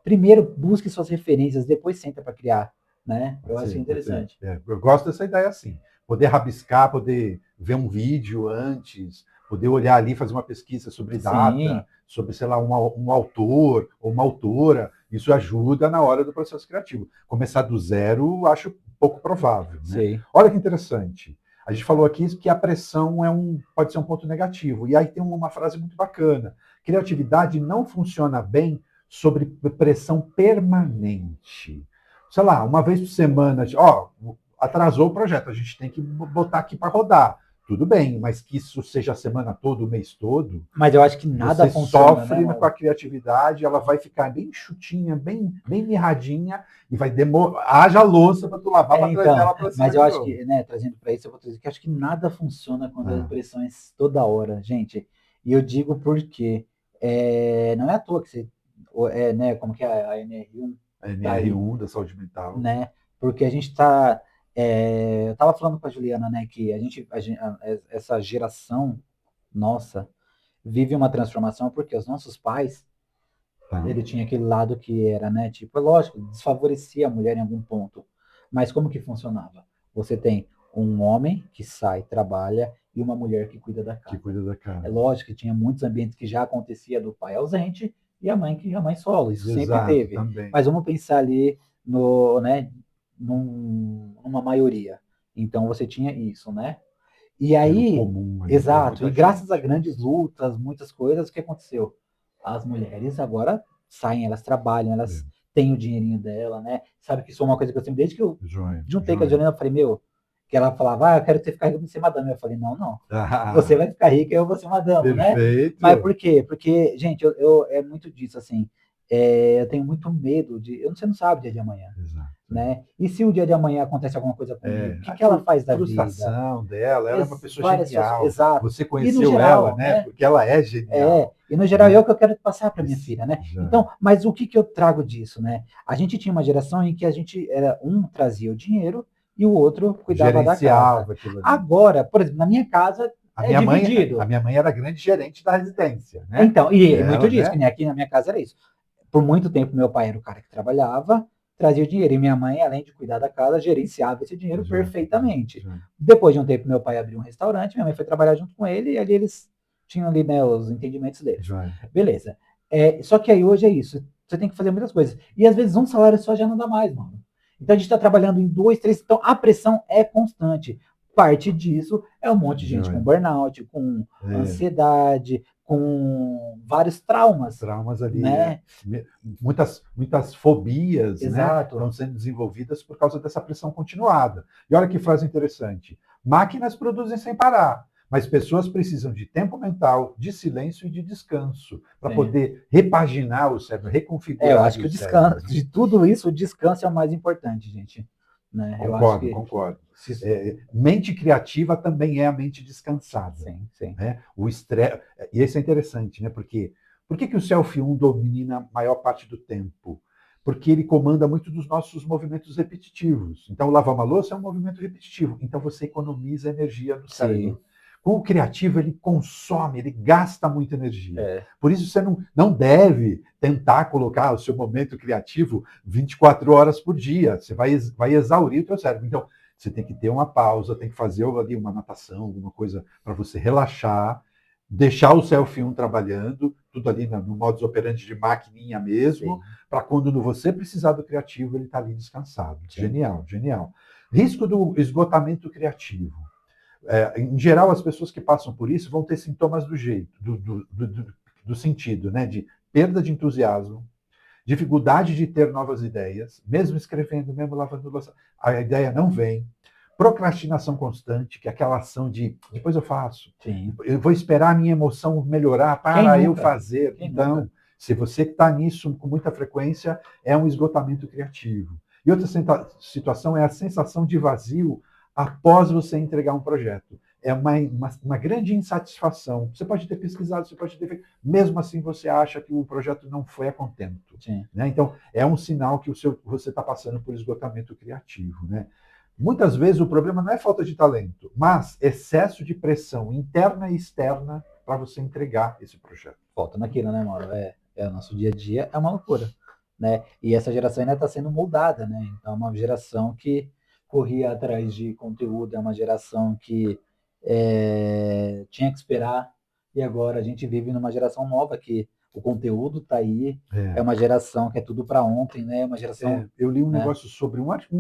primeiro busque suas referências, depois senta para criar, né? Eu acho Pode ser. interessante. Eu gosto dessa ideia assim. Poder rabiscar, poder ver um vídeo antes, poder olhar ali, fazer uma pesquisa sobre Sim, data, sobre, sei lá, um autor ou uma autora. Isso ajuda na hora do processo criativo. Começar do zero, acho pouco provável. Né? sei. Olha que interessante. A gente falou aqui que a pressão pode ser um ponto negativo. E aí tem uma frase muito bacana. Criatividade não funciona bem sobre pressão permanente. Sei lá, uma vez por semana, atrasou o projeto, a gente tem que botar aqui para rodar. Tudo bem, mas que isso seja a semana toda, o mês todo, Mas eu acho que nada você funciona, né, sofre com a Mauro? criatividade, ela vai ficar bem chutinha, bem mirradinha, e vai demorar. Haja louça para tu lavar para trazer Então, ela para cima mas eu de acho novo. que, né, trazendo para isso, eu vou dizer que acho que nada funciona quando a pressão é toda hora, gente. E eu digo porque não é à toa que você, né, como que é a NR1 A tá aí, NR1 da saúde mental. né? Porque a gente tá, eu tava falando com a Juliana, né, que essa geração nossa vive uma transformação porque os nossos pais, ele tinha aquele lado que era, né, tipo, é lógico, desfavorecia a mulher em algum ponto. Mas como que funcionava? Você tem um homem que sai, trabalha, e uma mulher que cuida da Que casa. cuida da É casa. lógico que tinha muitos ambientes que já acontecia do pai ausente e a mãe solo, isso sempre Exato, teve. também. Mas vamos pensar ali no, né, numa maioria. Então você tinha isso, né? E Era o aí, comum ali para exato, muita e graças a gente. grandes lutas, muitas coisas, o que aconteceu? As mulheres agora saem, elas trabalham, É. elas têm o dinheirinho dela, né? Sabe que isso é uma coisa que eu sempre, desde que eu Joia, juntei com a joia. Juliana, eu falei, meu, que ela falava, eu quero que você fique rica pra ser madame. Eu falei, não, não. Você vai ficar rica e eu vou ser madame, né? Mas Perfeito. por quê? Porque, gente, é muito disso, assim. Eu tenho muito medo de. Você não sabe o dia de amanhã, Exato. né? E se o dia de amanhã acontece alguma coisa comigo? O que ela faz da vida? Frustração dela, ela é uma pessoa Várias situações. genial. Exato. Você E no conheceu ela, geral, né? né? Porque ela é genial. E no geral Né? eu que eu quero passar para minha filha, né? Já. Então, mas o que eu trago disso, né? A gente tinha uma geração em que a gente um trazia o dinheiro e o outro cuidava da casa. Aquilo ali. Agora, por exemplo, na minha casa é dividido. A minha mãe era grande gerente da residência, né? Então, e ela, muito disso, né? que nem aqui na minha casa era isso. Por muito tempo meu pai era o cara que trabalhava, trazia o dinheiro, e minha mãe, além de cuidar da casa, gerenciava esse dinheiro perfeitamente. Depois de um tempo meu pai abriu um restaurante, minha mãe foi trabalhar junto com ele, e ali eles tinham ali, né, os entendimentos deles. Beleza. Só que aí hoje é isso. Você tem que fazer muitas coisas. E às vezes um salário só já não dá mais, mano. Então a gente está trabalhando em 2, 3. Então a pressão é constante. parte disso é um monte de gente com burnout, com ansiedade, com vários traumas. Traumas ali, né? Muitas fobias, né, estão sendo desenvolvidas por causa dessa pressão continuada. E olha que frase interessante. Máquinas produzem sem parar, mas pessoas precisam de tempo mental, de silêncio e de descanso para poder repaginar o cérebro, reconfigurar eu acho que o descanso, de tudo isso, o descanso é o mais importante, gente. Né? Concordo. Mente criativa também é a mente descansada. Sim. Né? O estresse, e isso é interessante, né? Porque por que o Self 1 domina a maior parte do tempo? Porque ele comanda muito dos nossos movimentos repetitivos. Então, lavar uma louça é um movimento repetitivo. Então, você economiza energia no cérebro. Com o criativo, ele consome, ele gasta muita energia. Por isso, você não deve tentar colocar o seu momento criativo 24 horas por dia. Você vai exaurir o seu cérebro. Então, você tem que ter uma pausa, tem que fazer ali uma natação, alguma coisa para você relaxar, deixar o Self 1 trabalhando, tudo ali no modus operandi de maquininha mesmo, para quando você precisar do criativo, ele está ali descansado. Genial. Risco do esgotamento criativo. Em geral, as pessoas que passam por isso vão ter sintomas do sentido, né? De perda de entusiasmo, dificuldade de ter novas ideias, mesmo escrevendo, mesmo lavando louça, a ideia não vem. Procrastinação constante, que é aquela ação de depois eu faço. Eu vou esperar a minha emoção melhorar para eu fazer. Então, se você está nisso com muita frequência, é um esgotamento criativo. E outra situação é a sensação de vazio após você entregar um projeto. É uma grande insatisfação. Você pode ter pesquisado, você pode ter feito, mesmo assim você acha que o projeto não foi a contento. Né? Então, é um sinal que você está passando por esgotamento criativo. Né? Muitas vezes o problema não é falta de talento, mas excesso de pressão interna e externa para você entregar esse projeto. Falta naquilo, né, Mauro? O nosso dia a dia é uma loucura. Né? E essa geração ainda está sendo moldada. Né? Então, é uma geração que corria atrás de conteúdo, é uma geração que tinha que esperar, e agora a gente vive numa geração nova que o conteúdo está aí, é uma geração que é tudo para ontem, né? Uma geração. Eu li um negócio sobre acho que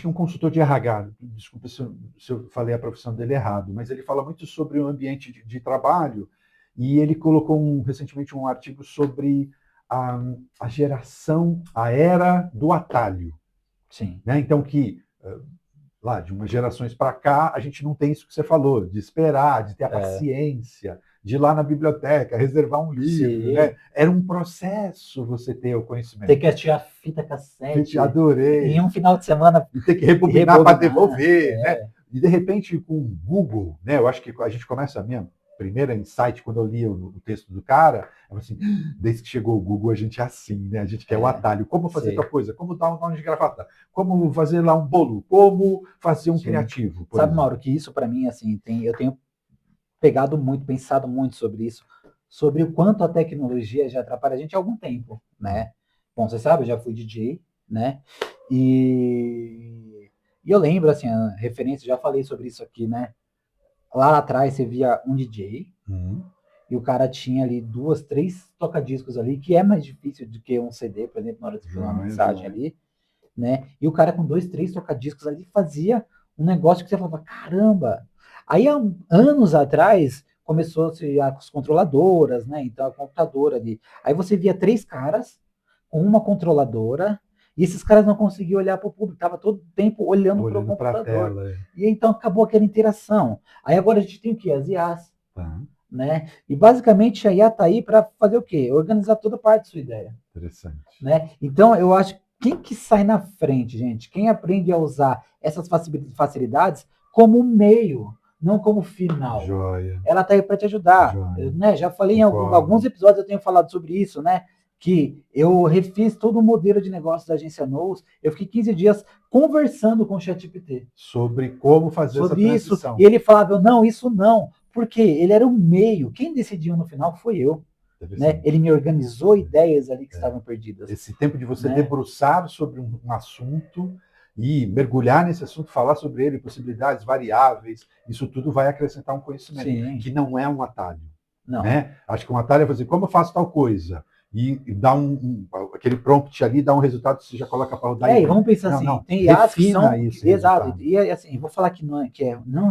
é um consultor de RH, desculpa se eu falei a profissão dele errado, mas ele fala muito sobre o ambiente de trabalho, e ele colocou recentemente um artigo sobre a geração, a era do atalho. Né? Então, lá de umas gerações para cá, a gente não tem isso que você falou, de esperar, de ter a paciência, de ir lá na biblioteca, reservar um livro. Né? Era um processo você ter o conhecimento. Ter que assistir a fita cassete. Adorei. Em um final de semana. E ter que rebobinar para devolver. Né? E, de repente, com o Google, né? Eu acho que a gente começa a minha primeira insight, quando eu li o texto do cara, eu assim, desde que chegou o Google, a gente é assim, né? A gente quer o atalho. Como fazer tal coisa? Como dar um nome de gravata? Como fazer lá um bolo? Como fazer um criativo? Sabe, exemplo. Mauro, que isso para mim, assim, eu tenho pegado muito, pensado muito sobre isso, sobre o quanto a tecnologia já atrapalha a gente há algum tempo, né? Bom, você sabe, eu já fui DJ, né? E eu lembro, assim, a referência, já falei sobre isso aqui, né? Lá atrás você via um DJ e o cara tinha ali 2, 3 toca-discos ali, que é mais difícil do que um CD, por exemplo, na hora de fazer uma mensagem ali, né? E o cara com 2, 3 toca-discos ali fazia um negócio que você falava, caramba! Aí há anos atrás começou-se as controladoras, né? Então a computadora ali. Aí você via 3 caras com uma controladora. E esses caras não conseguiam olhar para o público, estava todo o tempo olhando para o computador. Tela. E então acabou aquela interação. Aí agora a gente tem o quê? As IAs. Né? E basicamente a IA está aí para fazer o quê? Organizar toda parte da sua ideia. Interessante. Né? Então eu acho que quem que sai na frente, gente? Quem aprende a usar essas facilidades como meio, não como final. Joia. Ela está aí para te ajudar. Né? Já falei em alguns episódios, eu tenho falado sobre isso, né? Que eu refiz todo o modelo de negócio da agência Nous, eu fiquei 15 dias conversando com o ChatGPT. Sobre como fazer essa transição. Isso. E ele falava, não, isso não. Porque ele era o meio. Quem decidiu no final foi eu. Né? Ele me organizou ideias ali que estavam perdidas. Esse tempo de você debruçar sobre um assunto e mergulhar nesse assunto, falar sobre ele, possibilidades, variáveis, isso tudo vai acrescentar um conhecimento, que não é um atalho. Não. Né? Acho que um atalho é fazer como eu faço tal coisa. E dá aquele prompt ali dá um resultado, você já coloca para rodar. E vamos pensar assim, tem IAs que são... Exato, e assim, vou falar que não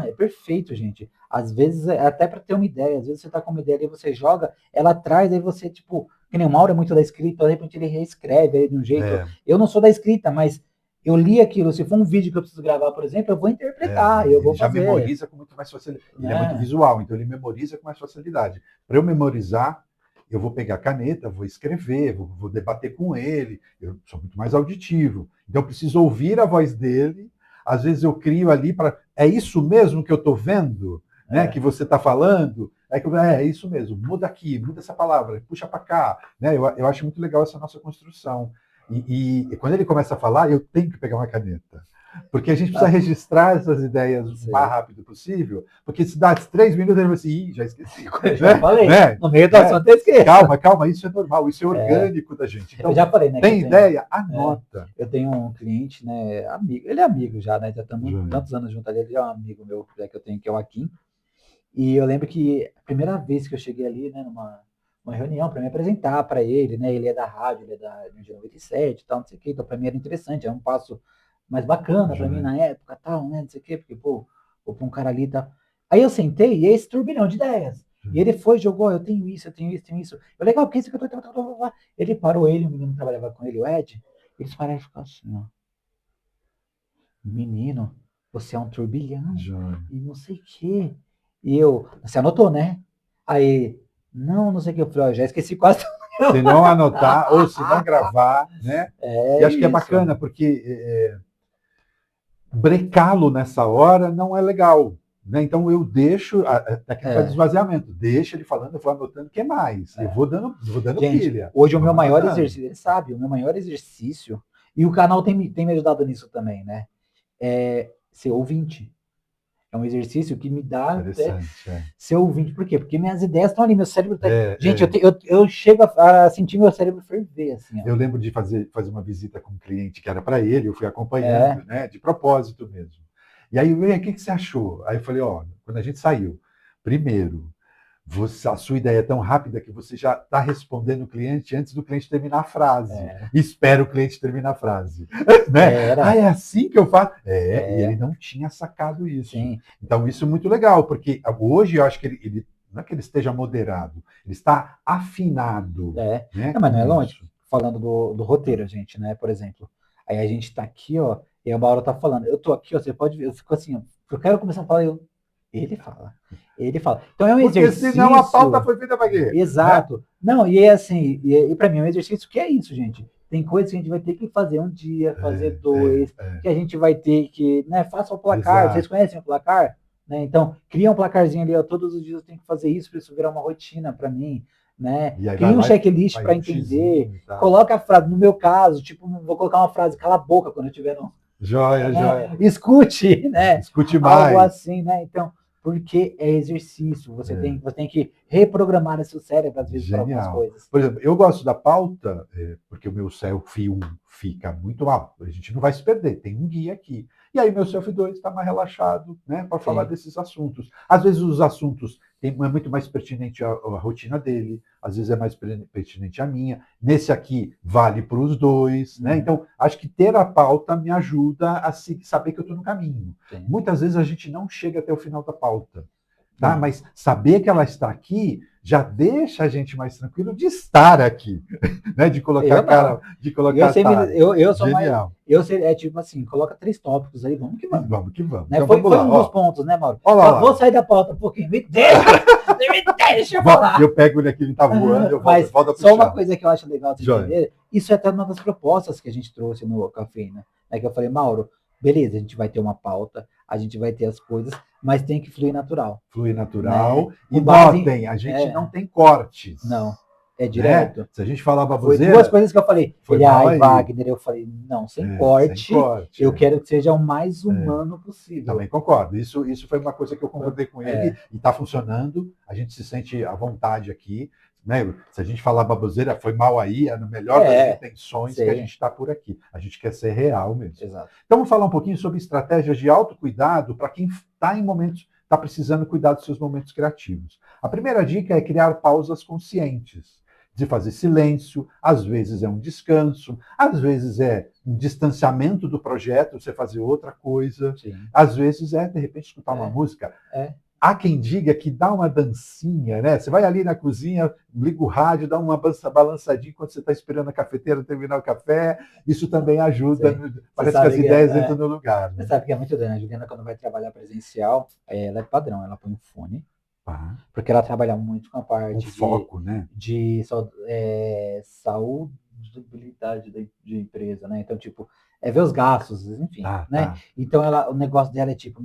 é perfeito, gente. Às vezes, até para ter uma ideia, às vezes você tá com uma ideia ali, você joga, ela traz, aí você, tipo, que nem o Mauro é muito da escrita, de repente ele reescreve aí de um jeito. Eu não sou da escrita, mas eu li aquilo, se for um vídeo que eu preciso gravar, por exemplo, eu vou interpretar, eu vou fazer. Ele já memoriza com muito mais facilidade. Ele é muito visual, então ele memoriza com mais facilidade. Para eu memorizar, eu vou pegar a caneta, vou escrever, vou debater com ele, eu sou muito mais auditivo. Então eu preciso ouvir a voz dele, às vezes eu crio ali para... É isso mesmo que eu estou vendo? Né, que você está falando? É isso mesmo, muda aqui, muda essa palavra, puxa para cá. Né? Eu acho muito legal essa nossa construção. E quando ele começa a falar, eu tenho que pegar uma caneta. Porque a gente precisa registrar essas ideias o mais rápido possível, porque se dá 3 minutos, ele vai assim, já esqueci. Já falei, no meio do assunto eu esqueço. Calma, isso é normal, isso é orgânico da gente. Então, eu já falei, né? Tem ideia? Anota. Eu tenho um cliente, né, amigo, ele é amigo já, né, já estamos tantos anos juntos ali, ele é um amigo meu, que eu tenho, que é o Akin, e eu lembro que a primeira vez que eu cheguei ali, né, uma reunião para me apresentar para ele, né, ele é da rádio, ele é da Energia 97 e tal, não sei o que, então para mim era interessante, era um passo mais bacana para mim na época, tal, né, não sei o que, porque, pô, vou pra um cara ali e tal. Aí eu sentei e esse turbilhão de ideias. E ele foi, jogou, eu tenho isso. Eu, legal, porque isso que eu tô... Ele parou, o menino que trabalhava com ele, o Ed, eles pararam e ficaram assim, ó. Menino, você é um turbilhão. E não sei o quê. E eu, você anotou, né? Aí, não sei o que. Eu falei, ó, já esqueci quase. Se não anotar, ou se não gravar, né? E acho que é bacana, porque brecá-lo nessa hora não é legal. Né? Então eu deixo, técnica de esvaziamento, deixa ele falando, eu vou anotando o que mais. Eu vou dando gente, pilha. Hoje o meu maior exercício, ele sabe, o meu maior exercício, e o canal tem me ajudado nisso também, né? É ser ouvinte. É um exercício que me dá ser ouvinte. Por quê? Porque minhas ideias estão ali, meu cérebro tá... Gente, eu chego a sentir meu cérebro ferver, assim. Ó. Eu lembro de fazer uma visita com um cliente que era para ele, eu fui acompanhando, né? De propósito mesmo. E aí, o que você achou? Aí eu falei, quando a gente saiu, primeiro, a sua ideia é tão rápida que você já está respondendo o cliente antes do cliente terminar a frase. Espera o cliente terminar a frase. Né? É assim que eu faço? E ele não tinha sacado isso. Sim. Então, isso é muito legal, porque hoje eu acho que ele não é que ele esteja moderado, ele está afinado. Né? Não, mas não é longe. Falando do roteiro, gente, né? Por exemplo, aí a gente está aqui, ó, e a Mauro tá falando. Eu tô aqui, ó, você pode ver, eu fico assim, ó, eu quero começar a falar, ele fala. Então é um exercício. Porque senão a pauta foi feita para quê? Exato. Né? Não, e é assim, e para mim é um exercício que é isso, gente. Tem coisas que a gente vai ter que fazer um dia, fazer dois, que a gente vai ter que, né, faça o placar. Exato. Vocês conhecem o placar? Né? Então, cria um placarzinho ali, ó, todos os dias eu tenho que fazer isso, para isso virar uma rotina para mim. Né? Cria um checklist para entender. Coloca a frase, no meu caso, tipo, vou colocar uma frase, cala a boca quando eu estiver no... Joia. Escute, né? Escute mais. Algo assim, né? Então, porque é exercício. Você tem que reprogramar o seu cérebro, às vezes, para algumas coisas. Por exemplo, eu gosto da pauta, porque o meu selfie 1 fica muito alto. A gente não vai se perder, tem um guia aqui. E aí meu selfie 2 está mais relaxado, né, para falar desses assuntos. Às vezes os assuntos é muito mais pertinente à rotina dele, às vezes é mais pertinente à minha. Nesse aqui vale para os dois, né? Então, acho que ter a pauta me ajuda a saber que eu estou no caminho. Sim. Muitas vezes a gente não chega até o final da pauta, tá? Mas saber que ela está aqui já deixa a gente mais tranquilo de estar aqui, né? De colocar a cara, de colocar eu sou genial. É tipo assim, coloca 3 tópicos aí, vamos que vamos. Vamos que vamos. Né? Então, foi um dos pontos, né, Mauro? Vou sair da pauta um pouquinho, me deixa falar. Eu pego ele aqui, ele tá voando, eu volto só uma coisa que eu acho legal de entender, isso é até uma das propostas que a gente trouxe no Cafeína, né? Que eu falei, Mauro, beleza, a gente vai ter uma pauta, a gente vai ter as coisas, mas tem que fluir natural. Fluir natural. Né? E notem, a gente não tem cortes. Não, é direto. Né? Se a gente falar baboseira... Foi 2 coisas que eu falei. Wagner, eu falei, não, sem corte. Eu quero que seja o mais humano possível. Também concordo. Isso foi uma coisa que eu concordei com ele e está funcionando. A gente se sente à vontade aqui. Né? Se a gente falar baboseira, foi mal aí, é no melhor das intenções que a gente está por aqui. A gente quer ser real mesmo. Exato. Então, vamos falar um pouquinho sobre estratégias de autocuidado para quem está precisando cuidar dos seus momentos criativos. A primeira dica é criar pausas conscientes. de fazer silêncio, às vezes é um descanso, às vezes é um distanciamento do projeto, você fazer outra coisa, Sim. às vezes é, de repente, escutar uma música. Há quem diga que dá uma dancinha, né? Você vai ali na cozinha, liga o rádio, dá uma balançadinha enquanto você está esperando a cafeteira terminar o café. Isso também ajuda. Parece que as ideias entram no lugar. Né? Você sabe que é muito doido. A Juliana, quando vai trabalhar presencial, ela é padrão. Ela põe um fone, porque ela trabalha muito com a parte foco, né? de saudabilidade de empresa, né? Então, tipo, ver os gastos, enfim, né? Então, o negócio dela é tipo,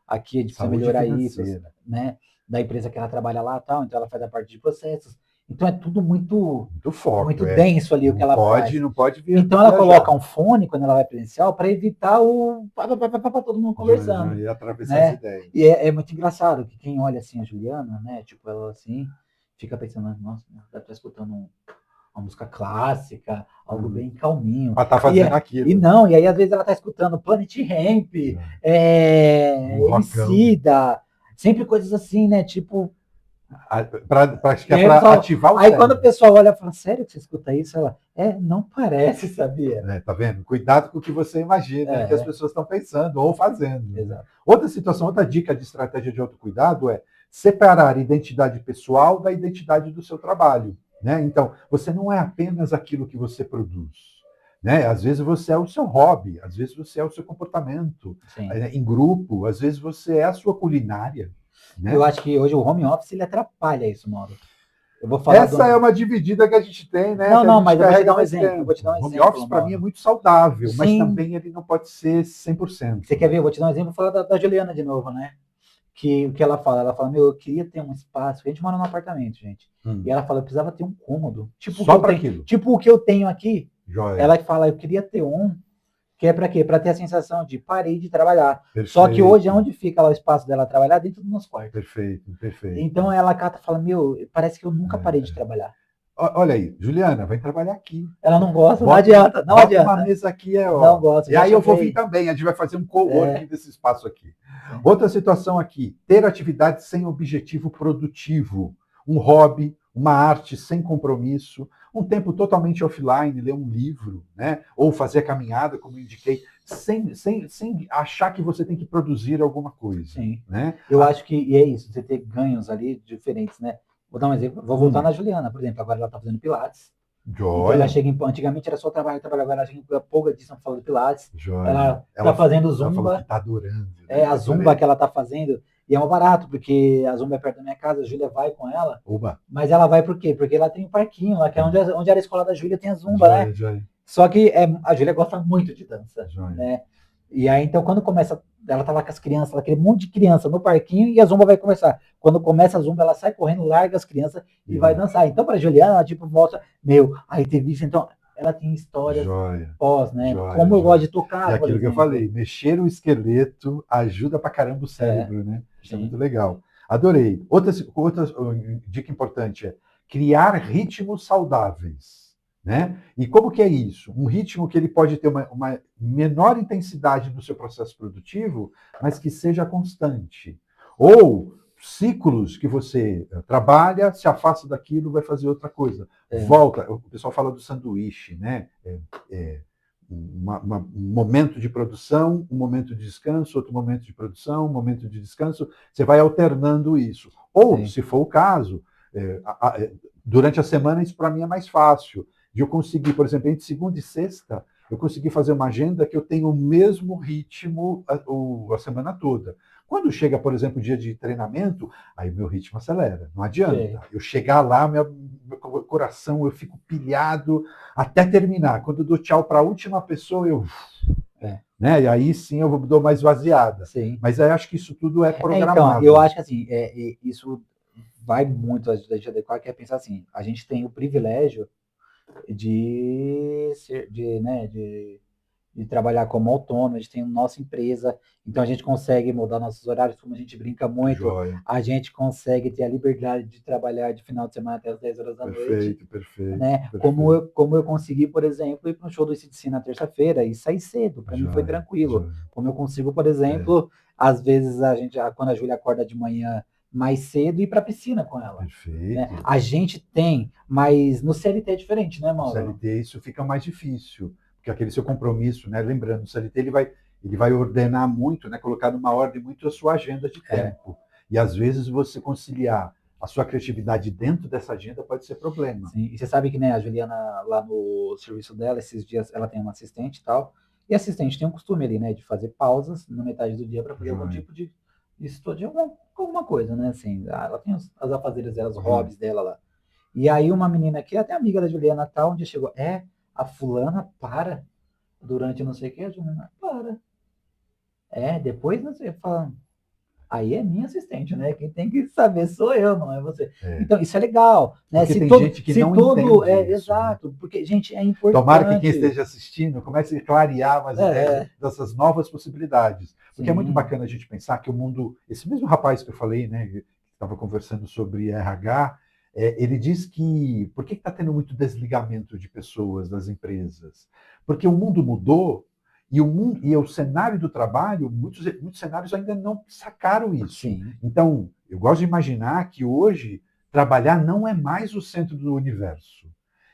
aqui a gente precisa melhorar isso, né? Da empresa que ela trabalha lá, tal, então ela faz a parte de processos. Então é tudo muito foco, muito denso ali o que ela faz. Não pode vir. Então ela coloca um fone quando ela vai presencial para evitar o todo mundo conversando. E atravessar as ideias. E é muito engraçado que quem olha assim a Juliana, né? Tipo, ela assim, fica pensando, nossa, ela deve estar escutando uma música clássica, algo bem calminho. Ela tá fazendo aquilo. E aí às vezes ela tá escutando Planet Hemp, Emicida, sempre coisas assim, né? Tipo, para ativar o aí quando o pessoal olha e fala, sério que você escuta isso? Ela, não parece, sabia? Tá vendo? Cuidado com o que você imagina, que as pessoas estão pensando ou fazendo. Exato. Outra situação, outra dica de estratégia de autocuidado é separar a identidade pessoal da identidade do seu trabalho. Né? Então, você não é apenas aquilo que você produz. Né? Às vezes você é o seu hobby, às vezes você é o seu comportamento em grupo, às vezes você é a sua culinária. Né? Eu acho que hoje o home office ele atrapalha isso, Mauro. Eu vou falar Essa é uma dividida que a gente tem, né? Não, mas eu vou te dar um exemplo. O home office, para mim, é muito saudável, mas também ele não pode ser 100%. Você quer ver? Eu vou te dar um exemplo. Vou falar da Juliana de novo, né? Que o que ela fala? Ela fala, eu queria ter um espaço. A gente mora num apartamento, gente. E ela fala, eu precisava ter um cômodo. Tipo, só para aquilo. Tipo o que eu tenho aqui. Joia. Ela fala, eu queria ter um. Que é para quê? Para ter a sensação de parei de trabalhar. Perfeito. Só que hoje, onde fica lá o espaço dela trabalhar? Dentro do nosso quarto. Perfeito. Então ela cata e fala, parece que eu nunca parei de trabalhar. Olha aí, Juliana, vai trabalhar aqui. Ela não gosta, não adianta. Uma mesa aqui Não gosta. E aí eu vou vir também, a gente vai fazer um coworking desse espaço aqui. Outra situação aqui, ter atividade sem objetivo produtivo. Um hobby, uma arte sem compromisso, um tempo totalmente offline, ler um livro, né? Ou fazer a caminhada, como eu indiquei, sem achar que você tem que produzir alguma coisa. Sim. Né? Eu acho que é isso, você ter ganhos ali diferentes, né? Vou dar um exemplo, vou voltar na Juliana, por exemplo, agora ela está fazendo Pilates. Então ela chega antigamente era só trabalho, agora ela chega empolgadíssima falando de Pilates. Joia. Ela está fazendo Zumba. Ela falou que tá adorando. Né? A Zumba que ela está fazendo. E é um barato, porque a Zumba é perto da minha casa, a Júlia vai com ela. Oba. Mas ela vai por quê? Porque ela tem um parquinho lá, que é onde era a escola da Júlia, tem a Zumba, né? Só que a Júlia gosta muito de dança, né? E aí, então, quando começa, ela tá lá com as crianças, aquele monte de criança no parquinho, e a Zumba vai começar. Quando começa a Zumba, ela sai correndo, larga as crianças e vai dançar. Então, para Juliana, ela tipo volta, aí teve isso, então ela tem histórias pós, né? Como eu gosto de tocar. E aquilo que eu falei, mexer o esqueleto ajuda pra caramba o cérebro, né? Isso é muito legal. Adorei. Outra dica importante é criar ritmos saudáveis. Né? E como que é isso? Um ritmo que ele pode ter uma menor intensidade no seu processo produtivo, mas que seja constante. Ou ciclos que você trabalha, se afasta daquilo, vai fazer outra coisa. Volta. O pessoal fala do sanduíche, né? Um momento de produção, um momento de descanso, outro momento de produção, um momento de descanso. Você vai alternando isso. Ou, se for o caso, durante a semana, isso para mim é mais fácil. De eu conseguir, por exemplo, entre segunda e sexta, eu consegui fazer uma agenda que eu tenho o mesmo ritmo a semana toda. Quando chega, por exemplo, o dia de treinamento, aí o meu ritmo acelera. Não adianta. Eu chegar lá, meu coração, eu fico pilhado até terminar. Quando eu dou tchau para a última pessoa, eu... Né? E aí sim eu dou mais vaziada. Sim. Mas aí acho que isso tudo é programado. Então, eu acho que assim, isso vai muito a gente adequar, que é pensar assim, a gente tem o privilégio de trabalhar como autônomo, a gente tem a nossa empresa, então a gente consegue mudar nossos horários, como a gente brinca muito, a gente consegue ter a liberdade de trabalhar de final de semana até as 10 horas da noite. Perfeito. Né? Como eu consegui, por exemplo, ir para um show do AC/DC na terça-feira e sair cedo, para mim foi tranquilo. Como eu consigo, por exemplo, às vezes quando a Júlia acorda de manhã mais cedo e ir para a piscina com ela. Perfeito. Né? A gente tem, mas no CLT é diferente, né, Mauro? No CLT isso fica mais difícil, porque aquele seu compromisso, né? Lembrando, o CLT ele vai ordenar muito, né? Colocar numa ordem muito a sua agenda de tempo. E às vezes você conciliar a sua criatividade dentro dessa agenda pode ser problema. Sim, e você sabe que, né, a Juliana, lá no serviço dela, esses dias, ela tem uma assistente e tal, e a assistente tem um costume ali, né, de fazer pausas na metade do dia para fazer algum tipo de alguma coisa, né, assim, ela tem as afazeres dela, os hobbies dela lá. E aí uma menina que é até amiga da Juliana tal, um dia chegou, a fulana para durante não sei o que, a Juliana para. Depois não sei, fala, aí é minha assistente, né? Quem tem que saber sou eu, não é você. Então, isso é legal. Né? Porque tem gente que não entende isso, exato, né? Porque, gente, é importante. Tomara que quem esteja assistindo comece a clarear umas ideias dessas novas possibilidades. Porque é muito bacana a gente pensar que o mundo... Esse mesmo rapaz que eu falei, né? Que estava conversando sobre RH, ele diz que... Por que está tendo muito desligamento de pessoas das empresas? Porque o mundo mudou. E o cenário do trabalho, muitos cenários ainda não sacaram isso. Sim. Então, eu gosto de imaginar que hoje trabalhar não é mais o centro do universo.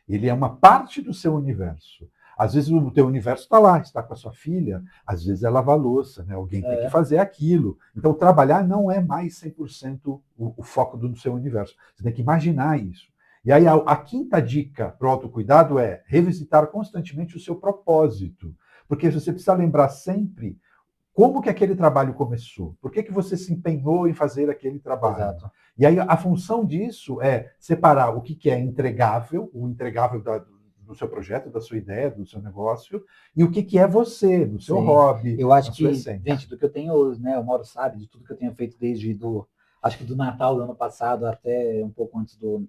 Ele é uma parte do seu universo. Às vezes o teu universo está lá, está com a sua filha, às vezes é lavar louça, né? Alguém tem que fazer aquilo. Então, trabalhar não é mais 100% o foco do seu universo. Você tem que imaginar isso. E aí a quinta dica para o autocuidado é revisitar constantemente o seu propósito. Porque você precisa lembrar sempre como que aquele trabalho começou. Por que você se empenhou em fazer aquele trabalho? Exato. E aí a função disso é separar o que é entregável, o entregável do seu projeto, da sua ideia, do seu negócio, e o que é você, do seu hobby, eu acho da sua que, essência. Gente, do que eu tenho, né, o Mauro sabe, de tudo que eu tenho feito desde acho que do Natal do ano passado até um pouco antes do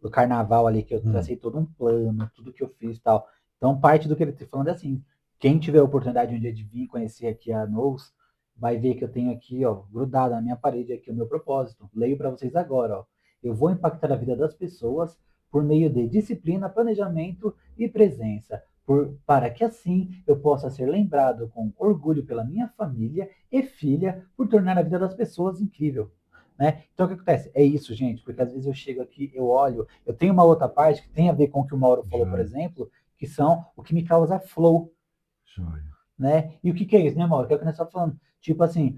Carnaval ali, que eu tracei todo um plano, tudo que eu fiz e tal. Então, parte do que ele está falando é assim, quem tiver a oportunidade um dia de vir conhecer aqui a Nous, vai ver que eu tenho aqui, ó, grudado na minha parede aqui o meu propósito. Leio para vocês agora, ó. Eu vou impactar a vida das pessoas por meio de disciplina, planejamento e presença, para que assim eu possa ser lembrado com orgulho pela minha família e filha por tornar a vida das pessoas incrível. Né? Então o que acontece? É isso, gente, porque às vezes eu chego aqui, eu olho, eu tenho uma outra parte que tem a ver com o que o Mauro falou, por exemplo, que são o que me causa flow. Né? E o que é isso, né, Mauro? Que é o que nós estamos falando. Tipo assim,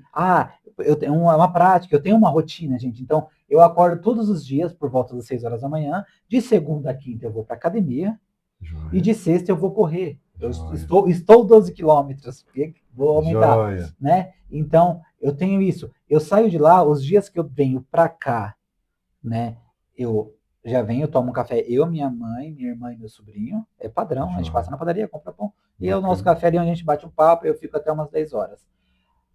eu tenho uma prática, eu tenho uma rotina, gente. Então, eu acordo todos os dias por volta das 6 horas da manhã. De segunda a quinta eu vou para academia. E de sexta eu vou correr. Eu estou 12 quilômetros. Vou aumentar. Né? Então, eu tenho isso. Eu saio de lá, os dias que eu venho para cá, né? Eu já venho, tomo um café, eu, minha mãe, minha irmã e meu sobrinho. É padrão, a gente passa na padaria, compra pão. E é o nosso café ali onde a gente bate um papo, eu fico até umas 10 horas.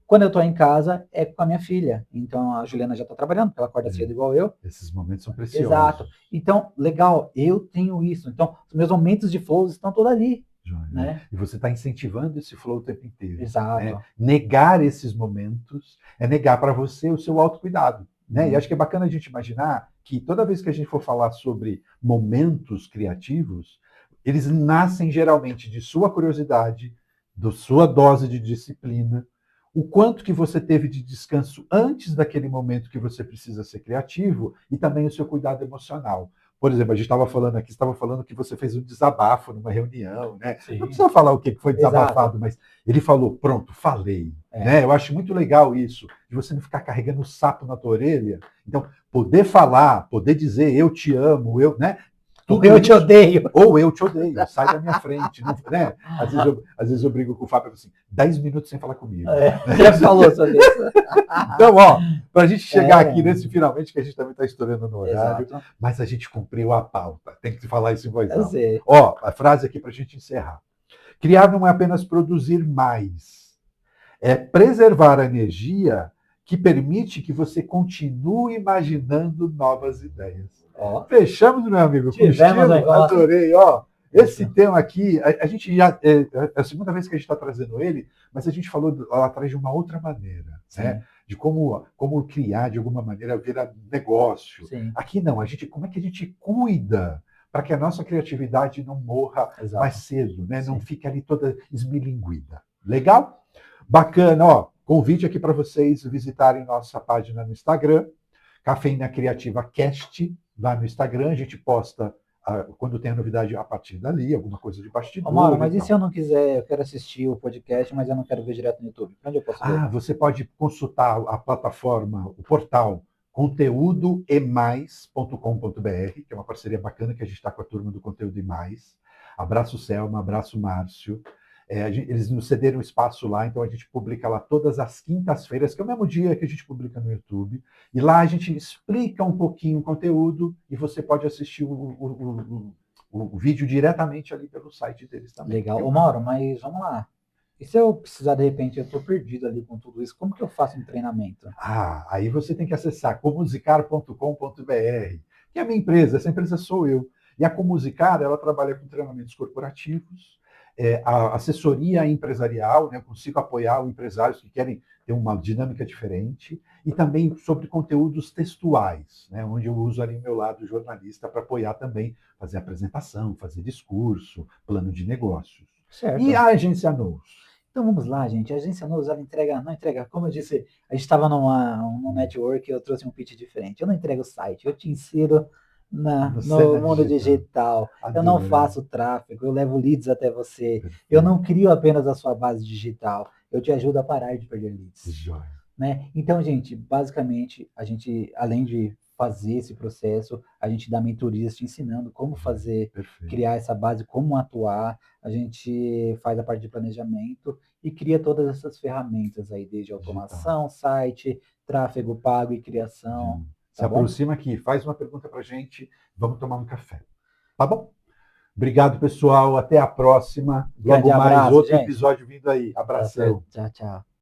Quando eu tô em casa, é com a minha filha. Então, a Juliana já tá trabalhando, porque ela acorda cedo igual eu. Esses momentos são preciosos. Exato. Então, legal, eu tenho isso. Então, os meus momentos de flow estão todos ali. Né? E você está incentivando esse flow o tempo inteiro. Exato. Né? Negar esses momentos é negar para você o seu autocuidado. Né? E acho que é bacana a gente imaginar que toda vez que a gente for falar sobre momentos criativos, eles nascem geralmente de sua curiosidade, da sua dose de disciplina, o quanto que você teve de descanso antes daquele momento que você precisa ser criativo e também o seu cuidado emocional. Por exemplo, a gente estava falando aqui, estava falando que você fez um desabafo numa reunião, né? Sim. Não precisa falar o que foi desabafado, mas ele falou, pronto, falei. Né? Eu acho muito legal isso, de você não ficar carregando o sapo na tua orelha. Então, poder falar, poder dizer eu te amo, né? Tudo eu te odeio. Ou eu te odeio, sai da minha frente. Não, né? Às vezes eu brigo com o Fábio assim, 10 minutos sem falar comigo. Já falou sobre isso. Então, para a gente chegar aqui nesse finalmente, que a gente também está estourando no horário, mas a gente cumpriu a pauta. Tem que falar isso em voz alta. A frase aqui para a gente encerrar. Criar não é apenas produzir mais, é preservar a energia que permite que você continue imaginando novas ideias. Fechamos, meu amigo. Adorei, Esse tema aqui, a gente já é a segunda vez que a gente está trazendo ele, mas a gente falou lá atrás de uma outra maneira, né? De como criar de alguma maneira virar negócio. Sim. Aqui não, como é que a gente cuida para que a nossa criatividade não morra mais cedo, né? Não fique ali toda esmilinguida. Legal? Bacana, convite aqui para vocês visitarem nossa página no Instagram. Cafeína Criativa Cast, lá no Instagram, a gente posta quando tem a novidade a partir dali, alguma coisa de bastidor. Mauro, mas e se eu não quiser, eu quero assistir o podcast, mas eu não quero ver direto no YouTube? Pra onde eu posso ver? Você pode consultar a plataforma, o portal conteúdoemais.com.br, que é uma parceria bacana que a gente está com a turma do Conteúdo e Mais. Abraço, Selma, abraço, Márcio. Eles nos cederam espaço lá, então a gente publica lá todas as quintas-feiras, que é o mesmo dia que a gente publica no YouTube. E lá a gente explica um pouquinho o conteúdo e você pode assistir o vídeo diretamente ali pelo site deles também. Legal. Ô, Mauro, mas vamos lá. E se eu precisar, de repente, eu estou perdido ali com tudo isso, como que eu faço um treinamento? Aí você tem que acessar comusicar.com.br, que é a minha empresa, essa empresa sou eu. E a Comusicar, ela trabalha com treinamentos corporativos, a assessoria empresarial, né? Eu consigo apoiar os empresários que querem ter uma dinâmica diferente, e também sobre conteúdos textuais, né? Onde eu uso ali o meu lado jornalista para apoiar também, fazer apresentação, fazer discurso, plano de negócios. Certo. E a Agência Nous? Então vamos lá, gente. A Agência Nous, ela não entrega, como eu disse, a gente estava num network, eu trouxe um pitch diferente. Eu não entrego o site, eu te insiro no mundo digital. Eu não faço tráfego, eu levo leads até você. Eu não crio apenas a sua base digital, eu te ajudo a parar de perder leads. Né? Então, gente, basicamente, a gente, além de fazer esse processo, a gente dá mentorias te ensinando como fazer, criar essa base, como atuar, a gente faz a parte de planejamento e cria todas essas ferramentas aí, desde automação, site, tráfego pago e criação. Se aproxima aqui, faz uma pergunta para a gente, vamos tomar um café. Tá bom? Obrigado, pessoal. Até a próxima. Logo mais outro episódio vindo aí. Abração. Tchau, tchau.